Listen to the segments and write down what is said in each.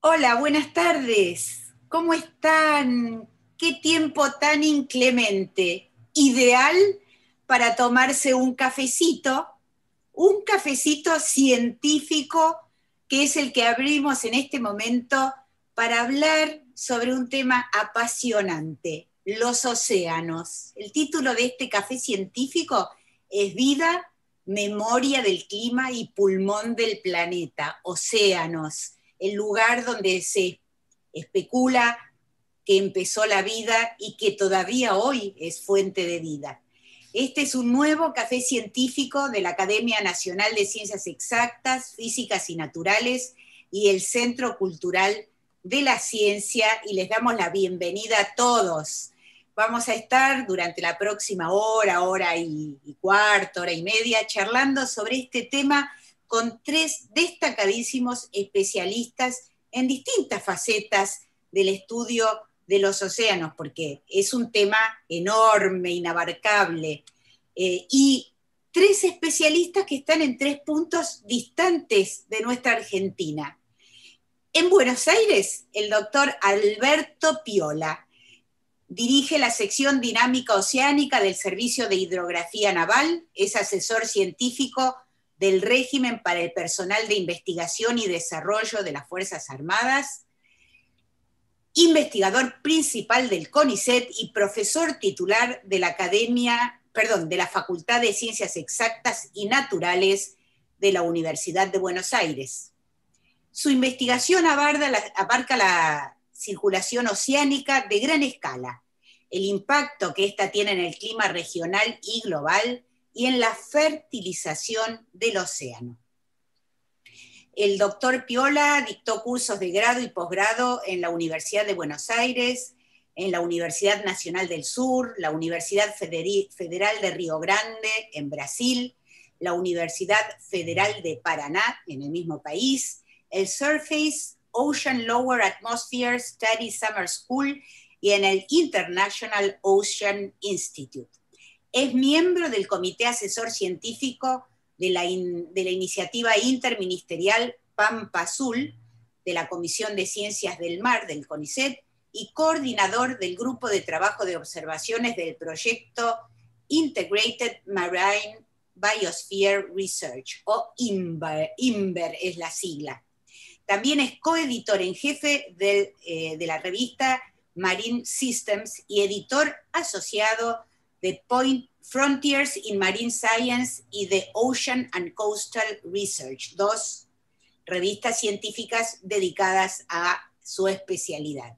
Hola, buenas tardes. ¿Cómo están? Qué tiempo tan inclemente. Ideal para tomarse un cafecito científico, que es el que abrimos en este momento para hablar sobre un tema apasionante, los océanos. El título de este café científico es Vida, Memoria del Clima y Pulmón del Planeta, océanos, el lugar donde se especula que empezó la vida y que todavía hoy es fuente de vida. Este es un nuevo café científico de la Academia Nacional de Ciencias Exactas, Físicas y Naturales y el Centro Cultural de la Ciencia, y les damos la bienvenida a todos. Vamos a estar durante la próxima hora y cuarto, hora y media, charlando sobre este tema con tres destacadísimos especialistas en distintas facetas del estudio de los océanos, porque es un tema enorme, inabarcable, y tres especialistas que están en tres puntos distantes de nuestra Argentina. En Buenos Aires, el doctor Alberto Piola dirige la sección dinámica oceánica del Servicio de Hidrografía Naval, es asesor científico del régimen para el personal de investigación y desarrollo de las Fuerzas Armadas, investigador principal del CONICET y profesor titular de la de la Facultad de Ciencias Exactas y Naturales de la Universidad de Buenos Aires. Su investigación abarca la circulación oceánica de gran escala, el impacto que ésta tiene en el clima regional y global y en la fertilización del océano. El doctor Piola dictó cursos de grado y posgrado en la Universidad de Buenos Aires, en la Universidad Nacional del Sur, la Universidad Federal de Río Grande, en Brasil, la Universidad Federal de Paraná, en el mismo país, el Surface Ocean Lower Atmosphere Study Summer School y en el International Ocean Institute. Es miembro del Comité Asesor Científico de la iniciativa interministerial Pampa Azul, de la Comisión de Ciencias del Mar del CONICET, y coordinador del Grupo de Trabajo de Observaciones del proyecto Integrated Marine Biosphere Research, o INVER es la sigla. También es coeditor en jefe de la revista Marine Systems y editor asociado de Point Frontiers in Marine Science y de Ocean and Coastal Research, dos revistas científicas dedicadas a su especialidad.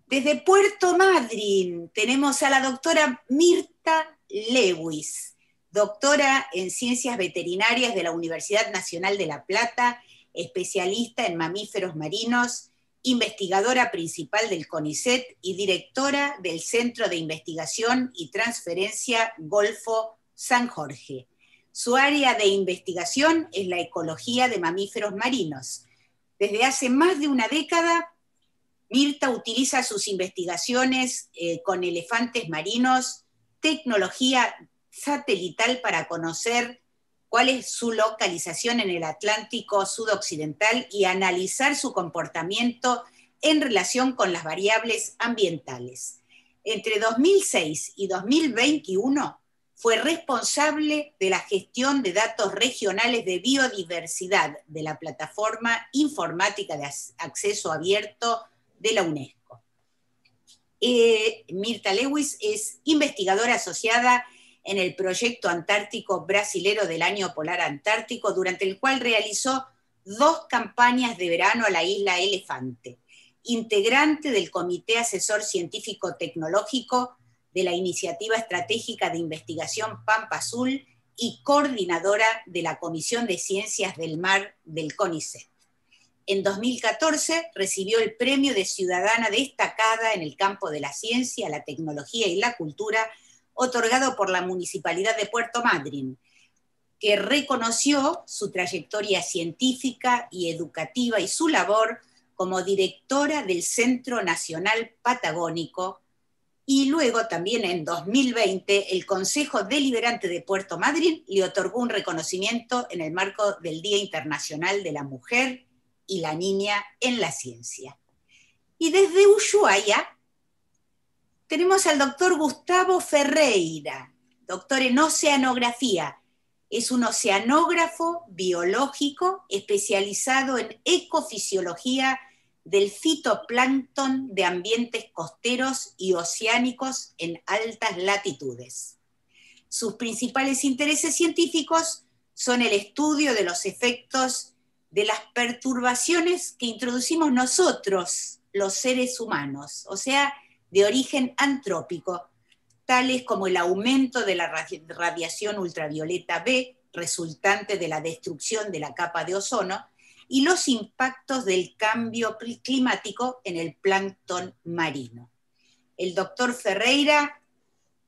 Desde Puerto Madryn tenemos a la doctora Mirta Lewis, doctora en Ciencias Veterinarias de la Universidad Nacional de La Plata, especialista en mamíferos marinos, investigadora principal del CONICET y directora del Centro de Investigación y Transferencia Golfo San Jorge. Su área de investigación es la ecología de mamíferos marinos. Desde hace más de una década, Mirta utiliza sus investigaciones con elefantes marinos, tecnología satelital para conocer cuál es su localización en el Atlántico sudoccidental y analizar su comportamiento en relación con las variables ambientales. Entre 2006 y 2021 fue responsable de la gestión de datos regionales de biodiversidad de la Plataforma Informática de Acceso Abierto de la UNESCO. Mirta Lewis es investigadora asociada en el proyecto antártico brasilero del Año Polar Antártico, durante el cual realizó 2 campañas de verano a la isla Elefante, integrante del Comité Asesor Científico Tecnológico de la Iniciativa Estratégica de Investigación Pampa Azul y coordinadora de la Comisión de Ciencias del Mar del CONICET. En 2014 recibió el Premio de Ciudadana Destacada en el campo de la ciencia, la tecnología y la cultura, otorgado por la Municipalidad de Puerto Madryn, que reconoció su trayectoria científica y educativa y su labor como directora del Centro Nacional Patagónico, y luego también en 2020 el Consejo Deliberante de Puerto Madryn le otorgó un reconocimiento en el marco del Día Internacional de la Mujer y la niña en la ciencia. Y desde Ushuaia tenemos al doctor Gustavo Ferreira, doctor en oceanografía. Es un oceanógrafo biológico especializado en ecofisiología del fitoplancton de ambientes costeros y oceánicos en altas latitudes. Sus principales intereses científicos son el estudio de los efectos de las perturbaciones que introducimos nosotros, los seres humanos, o sea, de origen antrópico, tales como el aumento de la radiación ultravioleta B, resultante de la destrucción de la capa de ozono, y los impactos del cambio climático en el plancton marino. El doctor Ferreira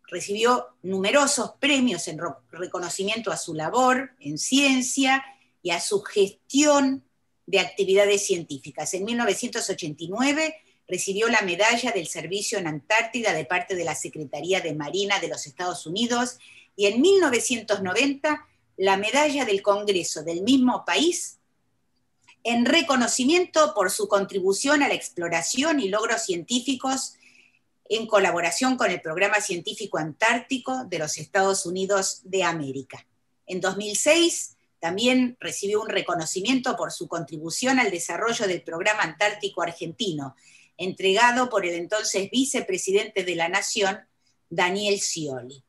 recibió numerosos premios en reconocimiento a su labor en ciencia y a su gestión de actividades científicas. En 1989 recibió la medalla del servicio en Antártida de parte de la Secretaría de Marina de los Estados Unidos y en 1990 la medalla del Congreso del mismo país en reconocimiento por su contribución a la exploración y logros científicos en colaboración con el Programa Científico Antártico de los Estados Unidos de América. En 2006 también recibió un reconocimiento por su contribución al desarrollo del Programa Antártico Argentino, entregado por el entonces vicepresidente de la Nación, Daniel Scioli.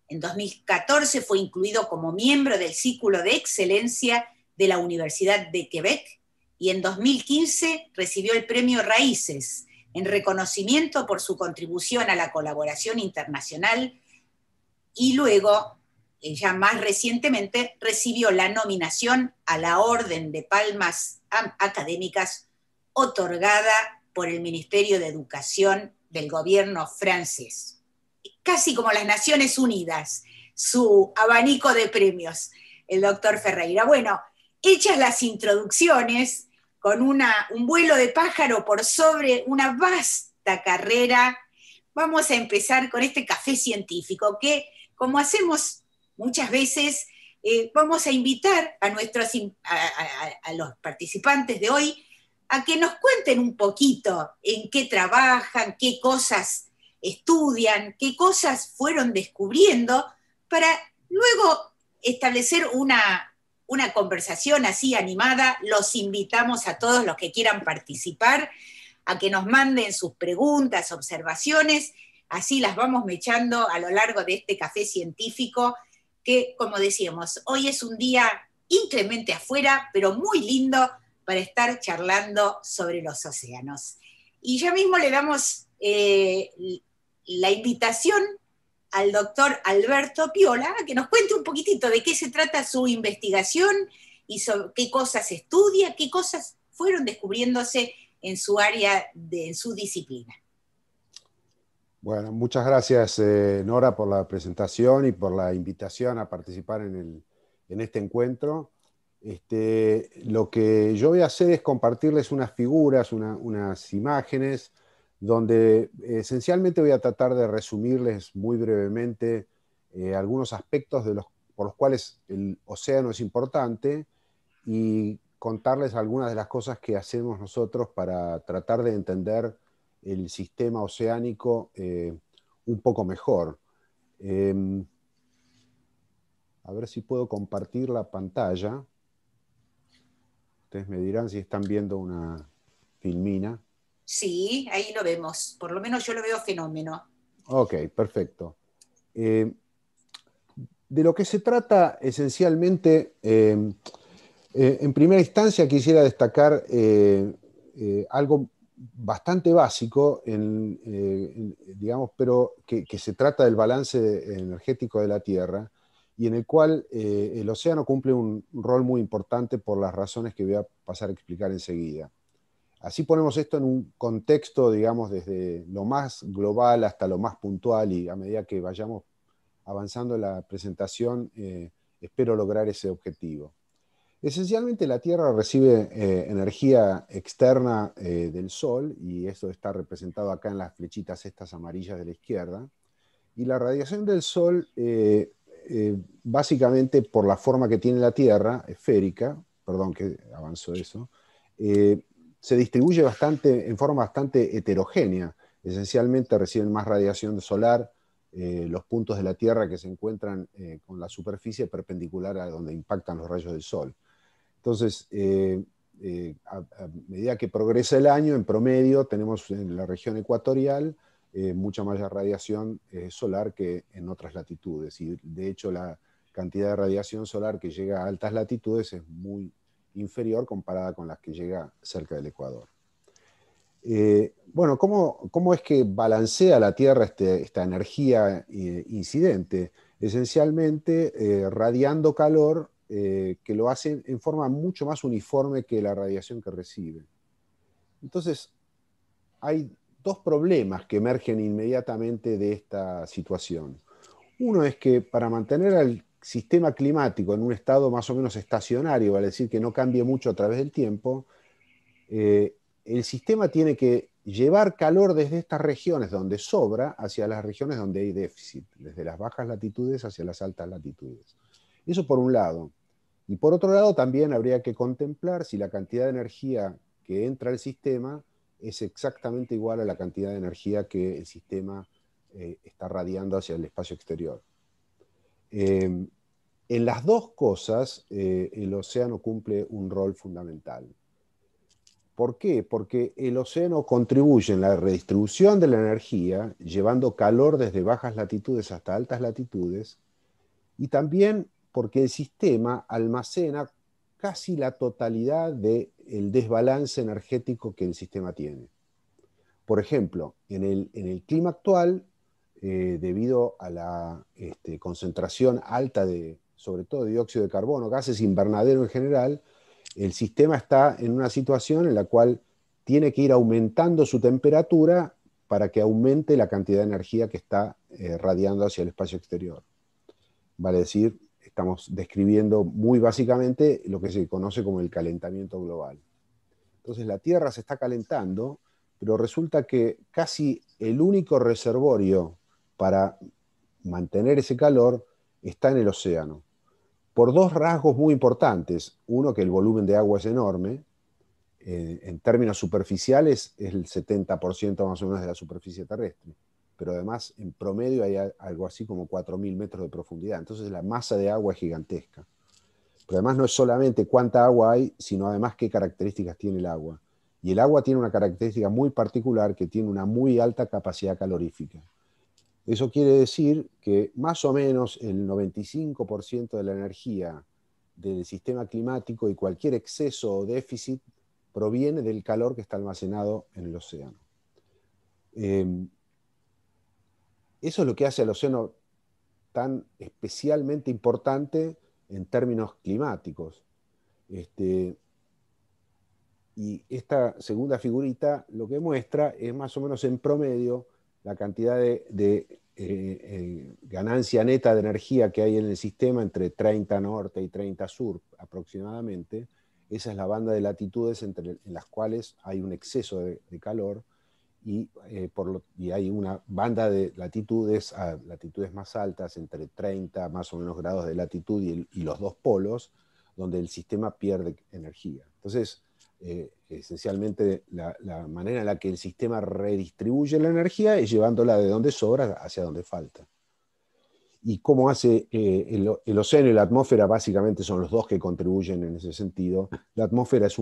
En 2014 fue incluido como miembro del Círculo de Excelencia de la Universidad de Quebec y en 2015 recibió el premio Raíces, en reconocimiento por su contribución a la colaboración internacional, y luego, ya más recientemente, recibió la nominación a la Orden de Palmas Académicas otorgada por el Ministerio de Educación del gobierno francés. Casi como las Naciones Unidas, su abanico de premios, el doctor Ferreira. Bueno, hechas las introducciones, con un vuelo de pájaro por sobre una vasta carrera, vamos a empezar con este café científico que, como hacemos muchas veces, vamos a invitar a los participantes de hoy a que nos cuenten un poquito en qué trabajan, qué cosas estudian, qué cosas fueron descubriendo, para luego establecer una conversación así animada. Los invitamos a todos los que quieran participar a que nos manden sus preguntas, observaciones, así las vamos mechando a lo largo de este café científico que, como decíamos, hoy es un día inclemente afuera, pero muy lindo para estar charlando sobre los océanos. Y ya mismo le damos la invitación al doctor Alberto Piola, que nos cuente un poquitito de qué se trata su investigación y sobre qué cosas estudia, qué cosas fueron descubriéndose en su área, en su disciplina. Bueno, muchas gracias, Nora, por la presentación y por la invitación a participar en este encuentro. Lo que yo voy a hacer es compartirles unas figuras, unas imágenes, donde esencialmente voy a tratar de resumirles muy brevemente algunos aspectos por los cuales el océano es importante y contarles algunas de las cosas que hacemos nosotros para tratar de entender el sistema oceánico un poco mejor. A ver si puedo compartir la pantalla. Ustedes me dirán si están viendo una filmina. Sí, ahí lo vemos. Por lo menos yo lo veo fenómeno. Ok, perfecto. De lo que se trata esencialmente, en primera instancia quisiera destacar algo bastante básico, digamos, pero que se trata del balance energético de la Tierra, y en el cual el océano cumple un rol muy importante por las razones que voy a pasar a explicar enseguida. Así ponemos esto en un contexto, digamos, desde lo más global hasta lo más puntual, y a medida que vayamos avanzando en la presentación, espero lograr ese objetivo. Esencialmente la Tierra recibe energía externa del Sol, y esto está representado acá en las flechitas estas amarillas de la izquierda. Y la radiación del Sol, básicamente por la forma que tiene la Tierra, esférica, perdón que avanzó eso, se distribuye en forma bastante heterogénea. Esencialmente reciben más radiación solar los puntos de la Tierra que se encuentran con la superficie perpendicular a donde impactan los rayos del Sol. Entonces, a medida que progresa el año, en promedio, tenemos en la región ecuatorial mucha mayor radiación solar que en otras latitudes. Y de hecho, la cantidad de radiación solar que llega a altas latitudes es muy inferior comparada con las que llega cerca del Ecuador. Bueno, ¿cómo es que balancea la Tierra esta energía incidente? Esencialmente radiando calor que lo hace en forma mucho más uniforme que la radiación que recibe. Entonces, hay dos problemas que emergen inmediatamente de esta situación. Uno es que para mantener al sistema climático en un estado más o menos estacionario, vale decir que no cambie mucho a través del tiempo, el sistema tiene que llevar calor desde estas regiones donde sobra hacia las regiones donde hay déficit, desde las bajas latitudes hacia las altas latitudes. Eso por un lado. Y por otro lado también habría que contemplar si la cantidad de energía que entra al sistema es exactamente igual a la cantidad de energía que el sistema está radiando hacia el espacio exterior. En las dos cosas, el océano cumple un rol fundamental. ¿Por qué? Porque el océano contribuye en la redistribución de la energía, llevando calor desde bajas latitudes hasta altas latitudes, y también porque el sistema almacena casi la totalidad del desbalance energético que el sistema tiene. Por ejemplo, en el clima actual, debido a la concentración alta sobre todo de dióxido de carbono, gases invernadero en general, el sistema está en una situación en la cual tiene que ir aumentando su temperatura para que aumente la cantidad de energía que está radiando hacia el espacio exterior. Vale decir, estamos describiendo muy básicamente lo que se conoce como el calentamiento global. Entonces la Tierra se está calentando, pero resulta que casi el único reservorio para mantener ese calor está en el océano, por dos rasgos muy importantes. Uno, que el volumen de agua es enorme. En términos superficiales es el 70% más o menos de la superficie terrestre, pero además en promedio hay algo así como 4.000 metros de profundidad. Entonces la masa de agua es gigantesca. Pero además no es solamente cuánta agua hay, sino además qué características tiene el agua. Y el agua tiene una característica muy particular, que tiene una muy alta capacidad calorífica. Eso quiere decir que más o menos el 95% de la energía del sistema climático y cualquier exceso o déficit proviene del calor que está almacenado en el océano. Eso es lo que hace al océano tan especialmente importante en términos climáticos. Y esta segunda figurita lo que muestra es más o menos en promedio la cantidad de ganancia neta de energía que hay en el sistema entre 30 norte y 30 sur aproximadamente. Esa es la banda de latitudes en las cuales hay un exceso de calor y hay una banda de latitudes a latitudes más altas, entre 30 más o menos grados de latitud y los dos polos, donde el sistema pierde energía. Entonces, esencialmente la manera en la que el sistema redistribuye la energía es llevándola de donde sobra hacia donde falta. Y cómo hace el océano y la atmósfera, básicamente son los dos que contribuyen en ese sentido. La atmósfera es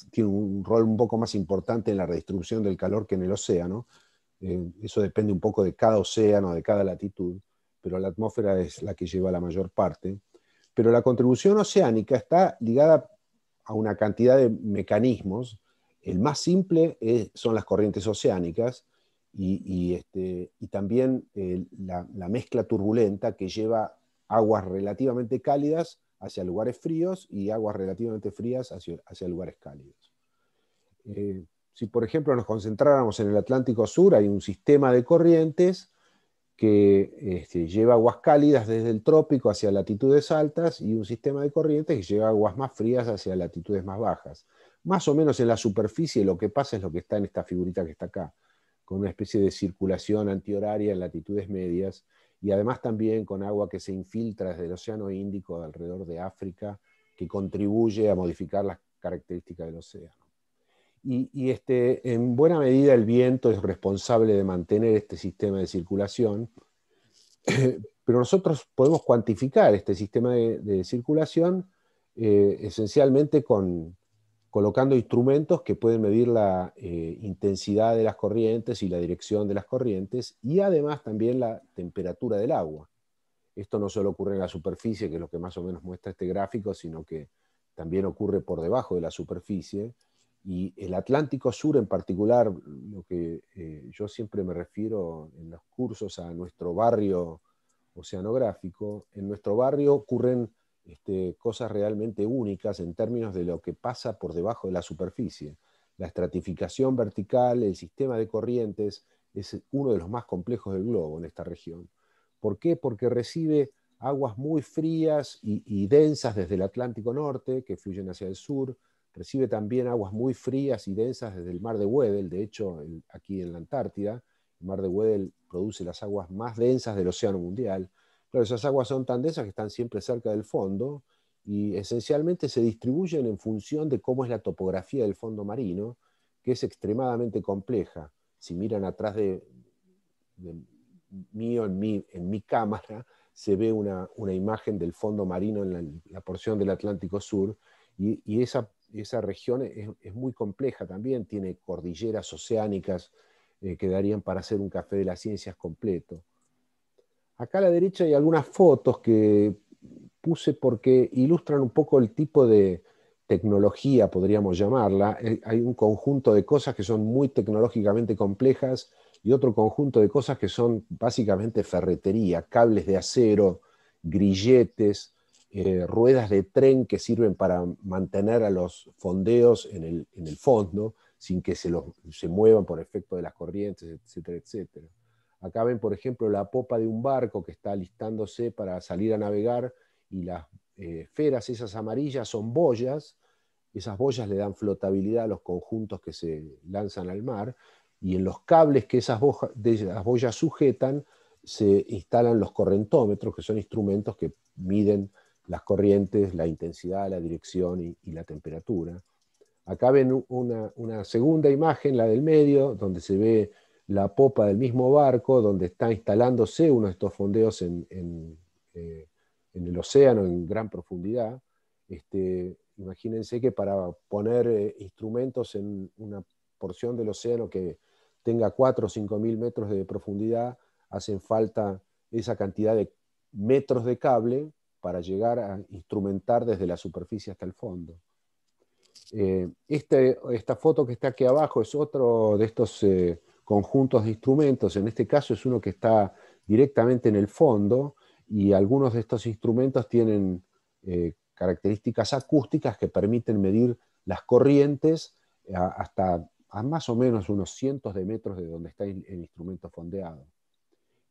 tiene un rol un poco más importante en la redistribución del calor que en el océano. Eso depende un poco de cada océano, de cada latitud, pero la atmósfera es la que lleva la mayor parte. Pero la contribución oceánica está ligada a una cantidad de mecanismos. El más simple son las corrientes oceánicas y también la mezcla turbulenta que lleva aguas relativamente cálidas hacia lugares fríos y aguas relativamente frías hacia lugares cálidos. Si por ejemplo nos concentráramos en el Atlántico Sur, hay un sistema de corrientes que lleva aguas cálidas desde el trópico hacia latitudes altas y un sistema de corrientes que lleva aguas más frías hacia latitudes más bajas. Más o menos en la superficie lo que pasa es lo que está en esta figurita que está acá, con una especie de circulación antihoraria en latitudes medias y además también con agua que se infiltra desde el Océano Índico alrededor de África, que contribuye a modificar características del océano. En buena medida el viento es responsable de mantener este sistema de circulación, pero nosotros podemos cuantificar este sistema de circulación esencialmente colocando instrumentos que pueden medir la intensidad de las corrientes y la dirección de las corrientes, y además también la temperatura del agua. Esto no solo ocurre en la superficie, que es lo que más o menos muestra este gráfico, sino que también ocurre por debajo de la superficie. Y el Atlántico Sur en particular, lo que yo siempre me refiero en los cursos a nuestro barrio oceanográfico, en nuestro barrio ocurren cosas realmente únicas en términos de lo que pasa por debajo de la superficie. La estratificación vertical, el sistema de corrientes, es uno de los más complejos del globo en esta región. ¿Por qué? Porque recibe aguas muy frías y densas desde el Atlántico Norte, que fluyen hacia el sur. Recibe también aguas muy frías y densas desde el mar de Weddell. De hecho, aquí en la Antártida, el mar de Weddell produce las aguas más densas del océano mundial. Claro, esas aguas son tan densas que están siempre cerca del fondo y esencialmente se distribuyen en función de cómo es la topografía del fondo marino, que es extremadamente compleja. Si miran atrás de mío, en mi cámara, se ve una imagen del fondo marino en la porción del Atlántico Sur, y esa región es muy compleja también, tiene cordilleras oceánicas que darían para hacer un café de las ciencias completo. Acá a la derecha hay algunas fotos que puse porque ilustran un poco el tipo de tecnología, podríamos llamarla. Hay un conjunto de cosas que son muy tecnológicamente complejas y otro conjunto de cosas que son básicamente ferretería, cables de acero, grilletes, ruedas de tren que sirven para mantener a los fondeos en el fondo, sin que se muevan por efecto de las corrientes, etcétera, etcétera. Acá ven, por ejemplo, la popa de un barco que está alistándose para salir a navegar, y las esferas esas amarillas son boyas. Esas boyas le dan flotabilidad a los conjuntos que se lanzan al mar, y en los cables que esas boyas sujetan se instalan los correntómetros, que son instrumentos que miden las corrientes, la intensidad, la dirección y la temperatura. Acá ven una segunda imagen, la del medio, donde se ve la popa del mismo barco, donde está instalándose uno de estos fondeos en el océano en gran profundidad. Imagínense que para poner instrumentos en una porción del océano que tenga 4 o 5 mil metros de profundidad, hacen falta esa cantidad de metros de cable para llegar a instrumentar desde la superficie hasta el fondo. Esta foto que está aquí abajo es otro de estos conjuntos de instrumentos. En este caso es uno que está directamente en el fondo, y algunos de estos instrumentos tienen características acústicas que permiten medir las corrientes hasta a más o menos unos cientos de metros de donde está el instrumento fondeado.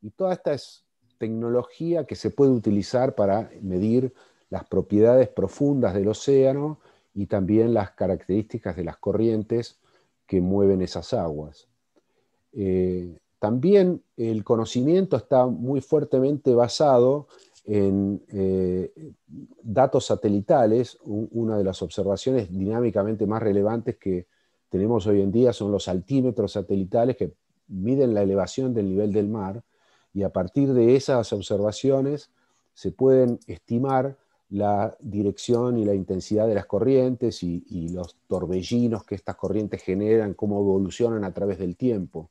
Y toda esta es tecnología que se puede utilizar para medir las propiedades profundas del océano y también las características de las corrientes que mueven esas aguas. También el conocimiento está muy fuertemente basado en datos satelitales. Una de las observaciones dinámicamente más relevantes que tenemos hoy en día son los altímetros satelitales, que miden la elevación del nivel del mar, y a partir de esas observaciones se pueden estimar la dirección y la intensidad de las corrientes y los torbellinos que estas corrientes generan, cómo evolucionan a través del tiempo.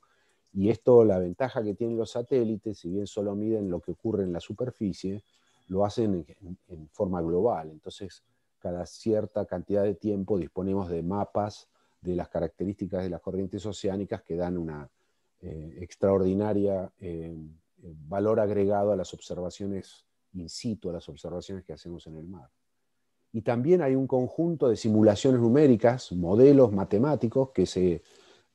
Y esto, la ventaja que tienen los satélites, si bien solo miden lo que ocurre en la superficie, lo hacen en forma global. Entonces, cada cierta cantidad de tiempo disponemos de mapas de las características de las corrientes oceánicas que dan una extraordinaria valor agregado a las observaciones in situ, a las observaciones que hacemos en el mar. Y también hay un conjunto de simulaciones numéricas, modelos matemáticos que se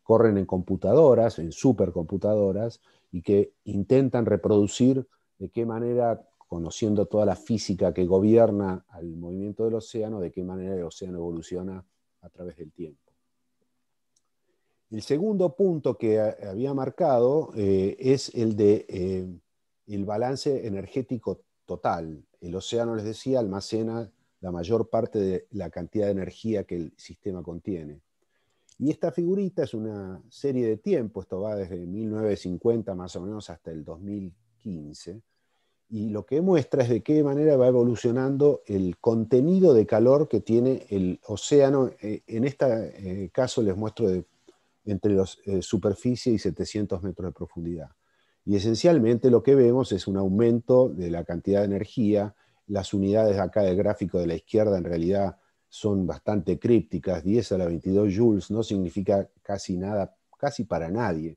corren en computadoras, en supercomputadoras, y que intentan reproducir de qué manera, conociendo toda la física que gobierna al movimiento del océano, de qué manera el océano evoluciona a través del tiempo. El segundo punto que había marcado es el de el balance energético total. El océano, les decía, almacena la mayor parte de la cantidad de energía que el sistema contiene. Y esta figurita es una serie de tiempo, esto va desde 1950 más o menos hasta el 2015, y lo que muestra es de qué manera va evolucionando el contenido de calor que tiene el océano. En este caso les muestro entre los superficie y 700 metros de profundidad. Y esencialmente lo que vemos es un aumento de la cantidad de energía. Las unidades acá del gráfico de la izquierda en realidad son bastante crípticas. 10 a la 22 joules no significa casi nada, casi para nadie.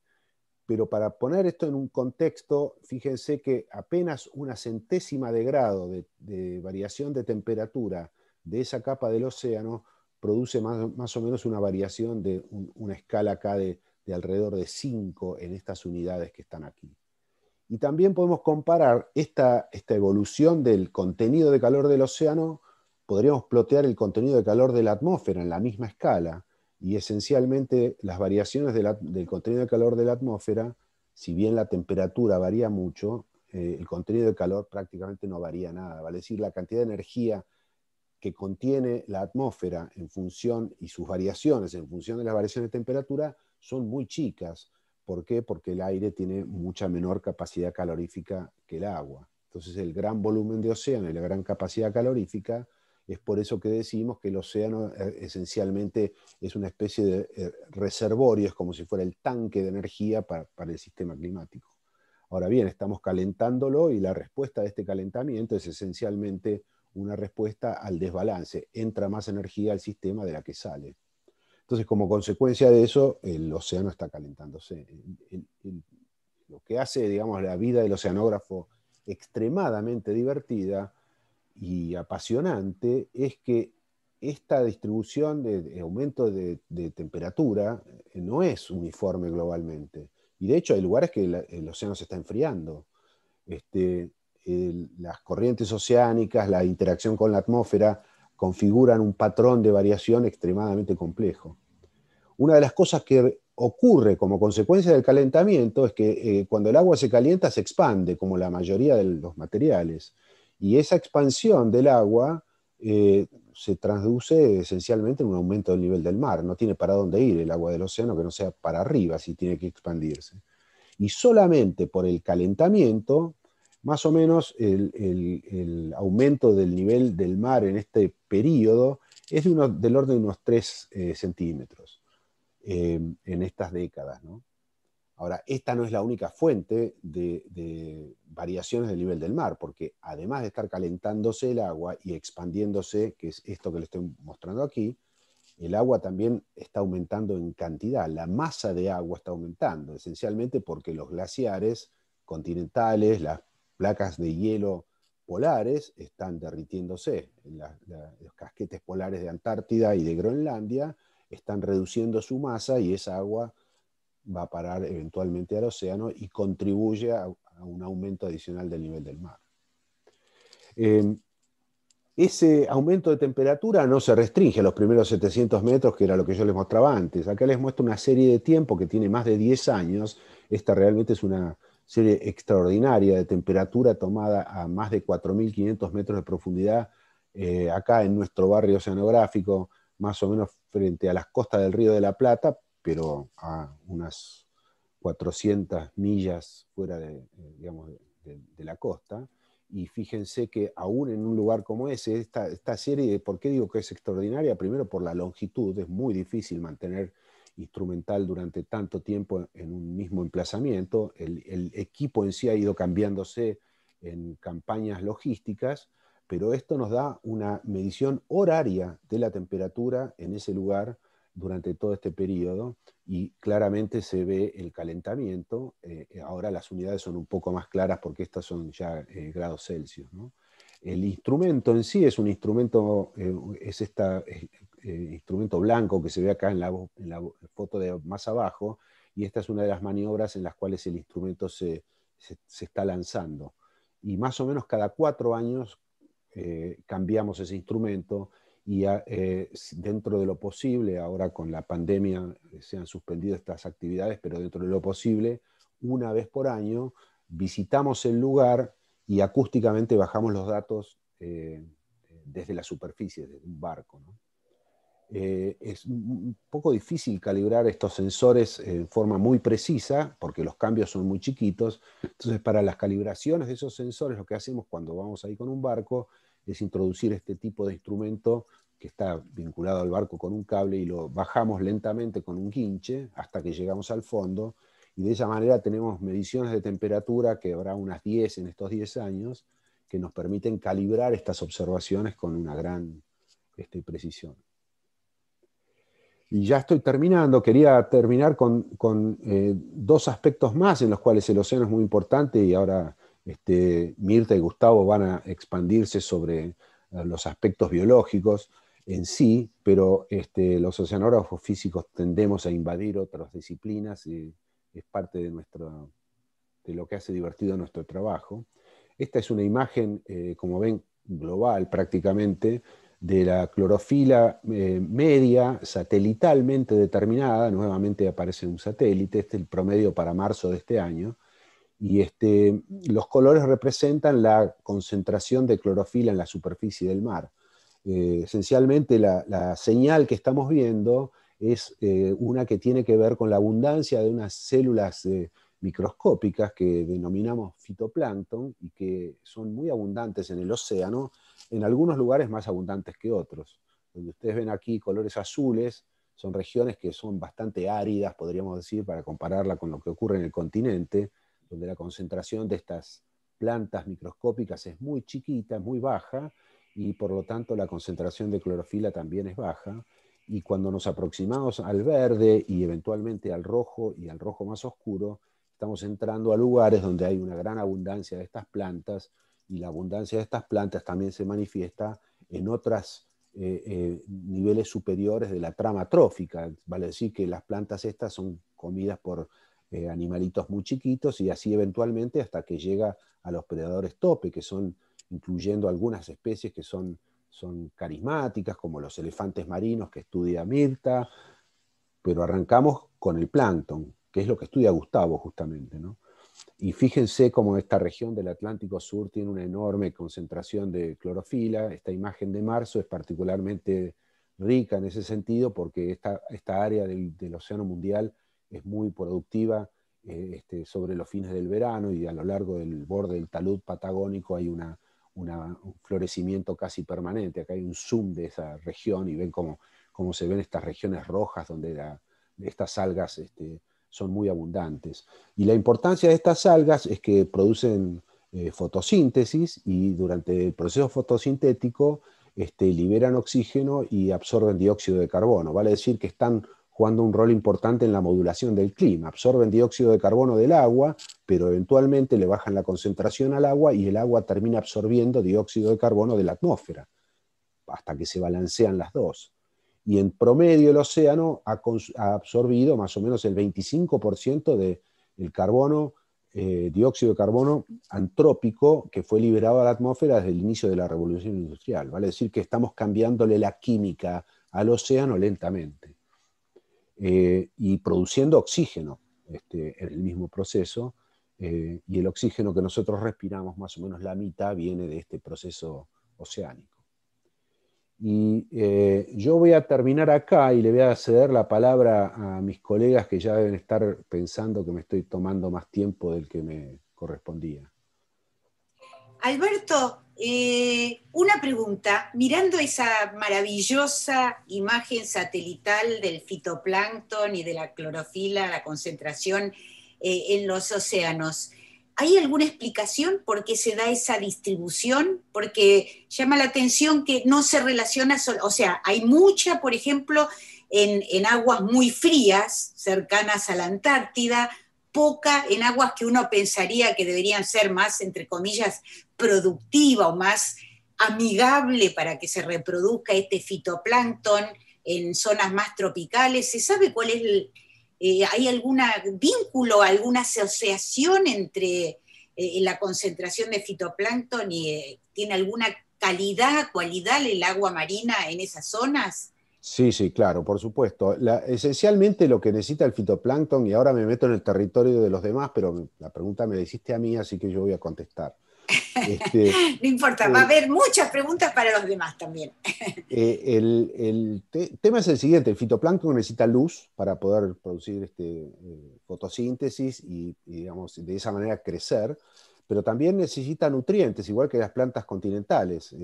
Pero para poner esto en un contexto, fíjense que apenas una centésima de grado de variación de temperatura de esa capa del océano produce más o menos una variación de una escala acá de alrededor de 5 en estas unidades que están aquí. Y también podemos comparar esta evolución del contenido de calor del océano, podríamos plotear el contenido de calor de la atmósfera en la misma escala, y esencialmente las variaciones del contenido de calor de la atmósfera, si bien la temperatura varía mucho, el contenido de calor prácticamente no varía nada, vale decir, la cantidad de energía que contiene la atmósfera en función, y sus variaciones en función de las variaciones de temperatura, son muy chicas. ¿Por qué? Porque el aire tiene mucha menor capacidad calorífica que el agua. Entonces el gran volumen de océano y la gran capacidad calorífica, es por eso que decimos que el océano esencialmente es una especie de reservorio, es como si fuera el tanque de energía para el sistema climático. Ahora bien, estamos calentándolo, y la respuesta de este calentamiento es esencialmente una respuesta al desbalance. Entra más energía al sistema de la que sale. Entonces, como consecuencia de eso, el océano está calentándose. Lo que hace, digamos, la vida del oceanógrafo extremadamente divertida y apasionante es que esta distribución de aumento de temperatura no es uniforme globalmente. Y de hecho hay lugares que el océano se está enfriando. Las corrientes oceánicas, la interacción con la atmósfera, configuran un patrón de variación extremadamente complejo. Una de las cosas que ocurre como consecuencia del calentamiento es que cuando el agua se calienta se expande, como la mayoría de los materiales, y esa expansión del agua se traduce esencialmente en un aumento del nivel del mar. No tiene para dónde ir el agua del océano que no sea para arriba si tiene que expandirse. Y solamente por el calentamiento, más o menos el aumento del nivel del mar en este periodo es del orden de unos 3 centímetros en estas décadas, ¿no? Ahora, esta no es la única fuente de variaciones del nivel del mar, porque además de estar calentándose el agua y expandiéndose, que es esto que le estoy mostrando aquí, el agua también está aumentando en cantidad. La masa de agua está aumentando, esencialmente porque los glaciares continentales, las placas de hielo polares están derritiéndose. Los casquetes polares de Antártida y de Groenlandia están reduciendo su masa, y esa agua va a parar eventualmente al océano y contribuye a un aumento adicional del nivel del mar. Ese aumento de temperatura no se restringe a los primeros 700 metros, que era lo que yo les mostraba antes. Acá les muestro una serie de tiempo que tiene más de 10 años. Esta realmente es una serie extraordinaria de temperatura tomada a más de 4.500 metros de profundidad, acá en nuestro barrio oceanográfico, más o menos frente a las costas del Río de la Plata, pero a unas 400 millas fuera digamos, de la costa. Y fíjense que aún en un lugar como ese, esta serie, ¿por qué digo que es extraordinaria? Primero por la longitud, es muy difícil mantener instrumental durante tanto tiempo en un mismo emplazamiento. El equipo en sí ha ido cambiándose en campañas logísticas, pero esto nos da una medición horaria de la temperatura en ese lugar durante todo este periodo, y claramente se ve el calentamiento. Ahora las unidades son un poco más claras porque estas son ya grados Celsius, ¿no? El instrumento en sí es un instrumento, es este instrumento blanco que se ve acá en la foto de más abajo, y esta es una de las maniobras en las cuales el instrumento se está lanzando. Y más o menos cada 4 años cambiamos ese instrumento, y dentro de lo posible, ahora con la pandemia se han suspendido estas actividades, pero dentro de lo posible, una vez por año, visitamos el lugar y acústicamente bajamos los datos desde la superficie, desde un barco, ¿no? Es un poco difícil calibrar estos sensores en forma muy precisa, porque los cambios son muy chiquitos. Entonces, para las calibraciones de esos sensores, lo que hacemos cuando vamos ahí con un barco es introducir este tipo de instrumento que está vinculado al barco con un cable y lo bajamos lentamente con un guinche hasta que llegamos al fondo, y de esa manera tenemos mediciones de temperatura, que habrá unas 10 en estos 10 años, que nos permiten calibrar estas observaciones con una gran precisión. Y ya estoy terminando. Quería terminar con dos aspectos más en los cuales el océano es muy importante, y ahora Mirta y Gustavo van a expandirse sobre los aspectos biológicos en sí, pero los oceanógrafos físicos tendemos a invadir otras disciplinas, y es parte de lo que hace divertido nuestro trabajo. Esta es una imagen, como ven, global prácticamente, de la clorofila media satelitalmente determinada. Nuevamente aparece un satélite, este es el promedio para marzo de este año, y los colores representan la concentración de clorofila en la superficie del mar. Esencialmente la señal que estamos viendo es una que tiene que ver con la abundancia de unas células microscópicas que denominamos fitoplancton, y que son muy abundantes en el océano, en algunos lugares más abundantes que otros. Donde ustedes ven aquí colores azules, son regiones que son bastante áridas, podríamos decir, para compararla con lo que ocurre en el continente, donde la concentración de estas plantas microscópicas es muy chiquita, es muy baja, y por lo tanto la concentración de clorofila también es baja. Y cuando nos aproximamos al verde y eventualmente al rojo, y al rojo más oscuro, estamos entrando a lugares donde hay una gran abundancia de estas plantas, y la abundancia de estas plantas también se manifiesta en otros niveles superiores de la trama trófica. Vale decir que las plantas estas son comidas por animalitos muy chiquitos, y así eventualmente hasta que llega a los predadores tope, que son, incluyendo algunas especies que son carismáticas, como los elefantes marinos que estudia Mirta, pero arrancamos con el plancton, que es lo que estudia Gustavo justamente, ¿no? Y fíjense cómo esta región del Atlántico Sur tiene una enorme concentración de clorofila. Esta imagen de marzo es particularmente rica en ese sentido, porque esta área del océano mundial es muy productiva sobre los fines del verano, y a lo largo del borde del talud patagónico hay un florecimiento casi permanente. Acá hay un zoom de esa región y ven cómo se ven estas regiones rojas donde estas algas son muy abundantes. Y la importancia de estas algas es que producen fotosíntesis, y durante el proceso fotosintético liberan oxígeno y absorben dióxido de carbono. Vale decir que están jugando un rol importante en la modulación del clima. Absorben dióxido de carbono del agua, pero eventualmente le bajan la concentración al agua, y el agua termina absorbiendo dióxido de carbono de la atmósfera, hasta que se balancean las dos. Y en promedio el océano ha absorbido más o menos el 25% del carbono, dióxido de carbono antrópico, que fue liberado a la atmósfera desde el inicio de la revolución industrial. Vale decir que estamos cambiándole la química al océano lentamente, y produciendo oxígeno en el mismo proceso, y el oxígeno que nosotros respiramos, más o menos la mitad, viene de este proceso oceánico. Y yo voy a terminar acá, y le voy a ceder la palabra a mis colegas, que ya deben estar pensando que me estoy tomando más tiempo del que me correspondía. Alberto, una pregunta. Mirando esa maravillosa imagen satelital del fitoplancton y de la clorofila, la concentración en los océanos, ¿hay alguna explicación por qué se da esa distribución? Porque llama la atención que no se relaciona, o sea, hay mucha, por ejemplo, en aguas muy frías, cercanas a la Antártida, poca en aguas que uno pensaría que deberían ser más, entre comillas, productiva o más amigable para que se reproduzca este fitoplancton en zonas más tropicales. ¿Se sabe cuál es hay algún vínculo, alguna asociación entre la concentración de fitoplancton y tiene alguna cualidad el agua marina en esas zonas? Sí, sí, claro, por supuesto. Esencialmente lo que necesita el fitoplancton, y ahora me meto en el territorio de los demás, pero la pregunta me la hiciste a mí, así que yo voy a contestar. No importa, va a haber muchas preguntas para los demás también. El tema es el siguiente: el fitoplancton necesita luz para poder producir fotosíntesis y, digamos, de esa manera crecer, pero también necesita nutrientes, igual que las plantas continentales.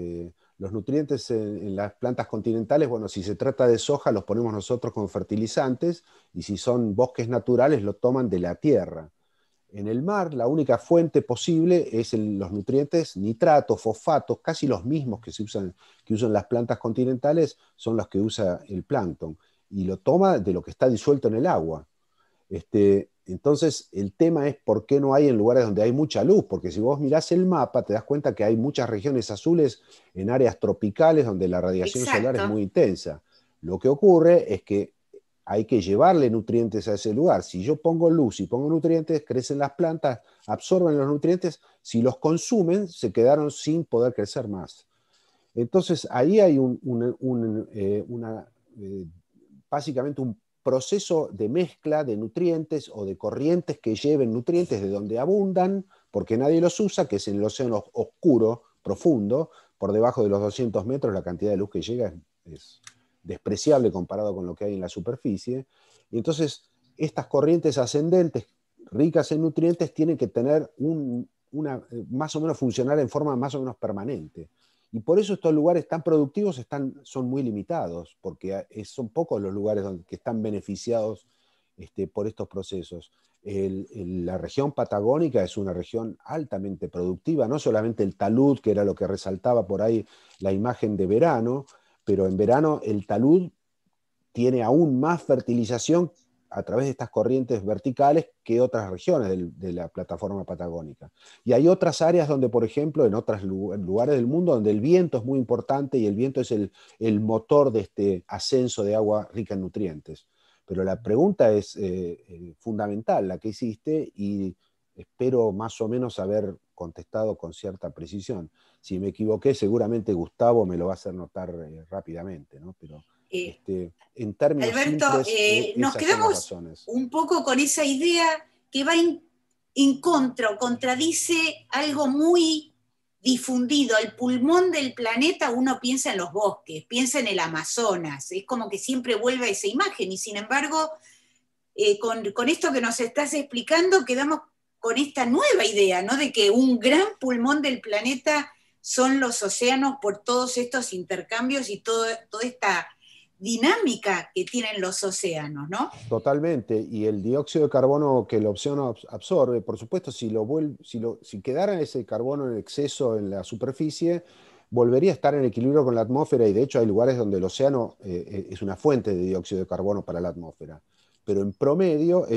Los nutrientes en las plantas continentales, bueno, si se trata de soja, los ponemos nosotros como fertilizantes, y si son bosques naturales, lo toman de la tierra. En el mar, la única fuente posible es los nutrientes nitratos, fosfatos, casi los mismos que usan las plantas continentales, son los que usa el plancton, y lo toma de lo que está disuelto en el agua. Entonces, el tema es por qué no hay en lugares donde hay mucha luz, porque si vos mirás el mapa, te das cuenta que hay muchas regiones azules en áreas tropicales donde la radiación solar es Exacto. muy intensa. Lo que ocurre es que hay que llevarle nutrientes a ese lugar. Si yo pongo luz y pongo nutrientes, crecen las plantas, absorben los nutrientes, si los consumen, se quedaron sin poder crecer más. Entonces, ahí hay básicamente un proceso de mezcla de nutrientes o de corrientes que lleven nutrientes de donde abundan, porque nadie los usa, que es en el océano oscuro, profundo. Por debajo de los 200 metros la cantidad de luz que llega es despreciable comparado con lo que hay en la superficie. Y entonces, estas corrientes ascendentes, ricas en nutrientes, tienen que tener más o menos funcionar en forma más o menos permanente. Y por eso estos lugares tan productivos son muy limitados, porque son pocos los lugares que están beneficiados por estos procesos. La región patagónica es una región altamente productiva, no solamente el talud, que era lo que resaltaba por ahí la imagen de verano, pero en verano el talud tiene aún más fertilización a través de estas corrientes verticales que otras regiones de la plataforma patagónica. Y hay otras áreas donde, por ejemplo, en otros lugares del mundo, donde el viento es muy importante y el viento es el motor de este ascenso de agua rica en nutrientes. Pero la pregunta es fundamental, la que hiciste, y espero más o menos haber contestado con cierta precisión. Si me equivoqué, seguramente Gustavo me lo va a hacer notar rápidamente, ¿no? Pero Eh, en términos Alberto, simples, nos esas son las quedamos razones. un poco con esa idea que va en contra o contradice algo muy difundido. El pulmón del planeta, uno piensa en los bosques, piensa en el Amazonas, es como que siempre vuelve a esa imagen, y sin embargo, con esto que nos estás explicando, quedamos con esta nueva idea, ¿no? De que un gran pulmón del planeta son los océanos por todos estos intercambios y toda esta dinámica que tienen los océanos, ¿no? Totalmente. Y el dióxido de carbono que el océano absorbe, por supuesto, si quedara ese carbono en exceso en la superficie, volvería a estar en equilibrio con la atmósfera, y de hecho hay lugares donde el océano es una fuente de dióxido de carbono para la atmósfera. Pero en promedio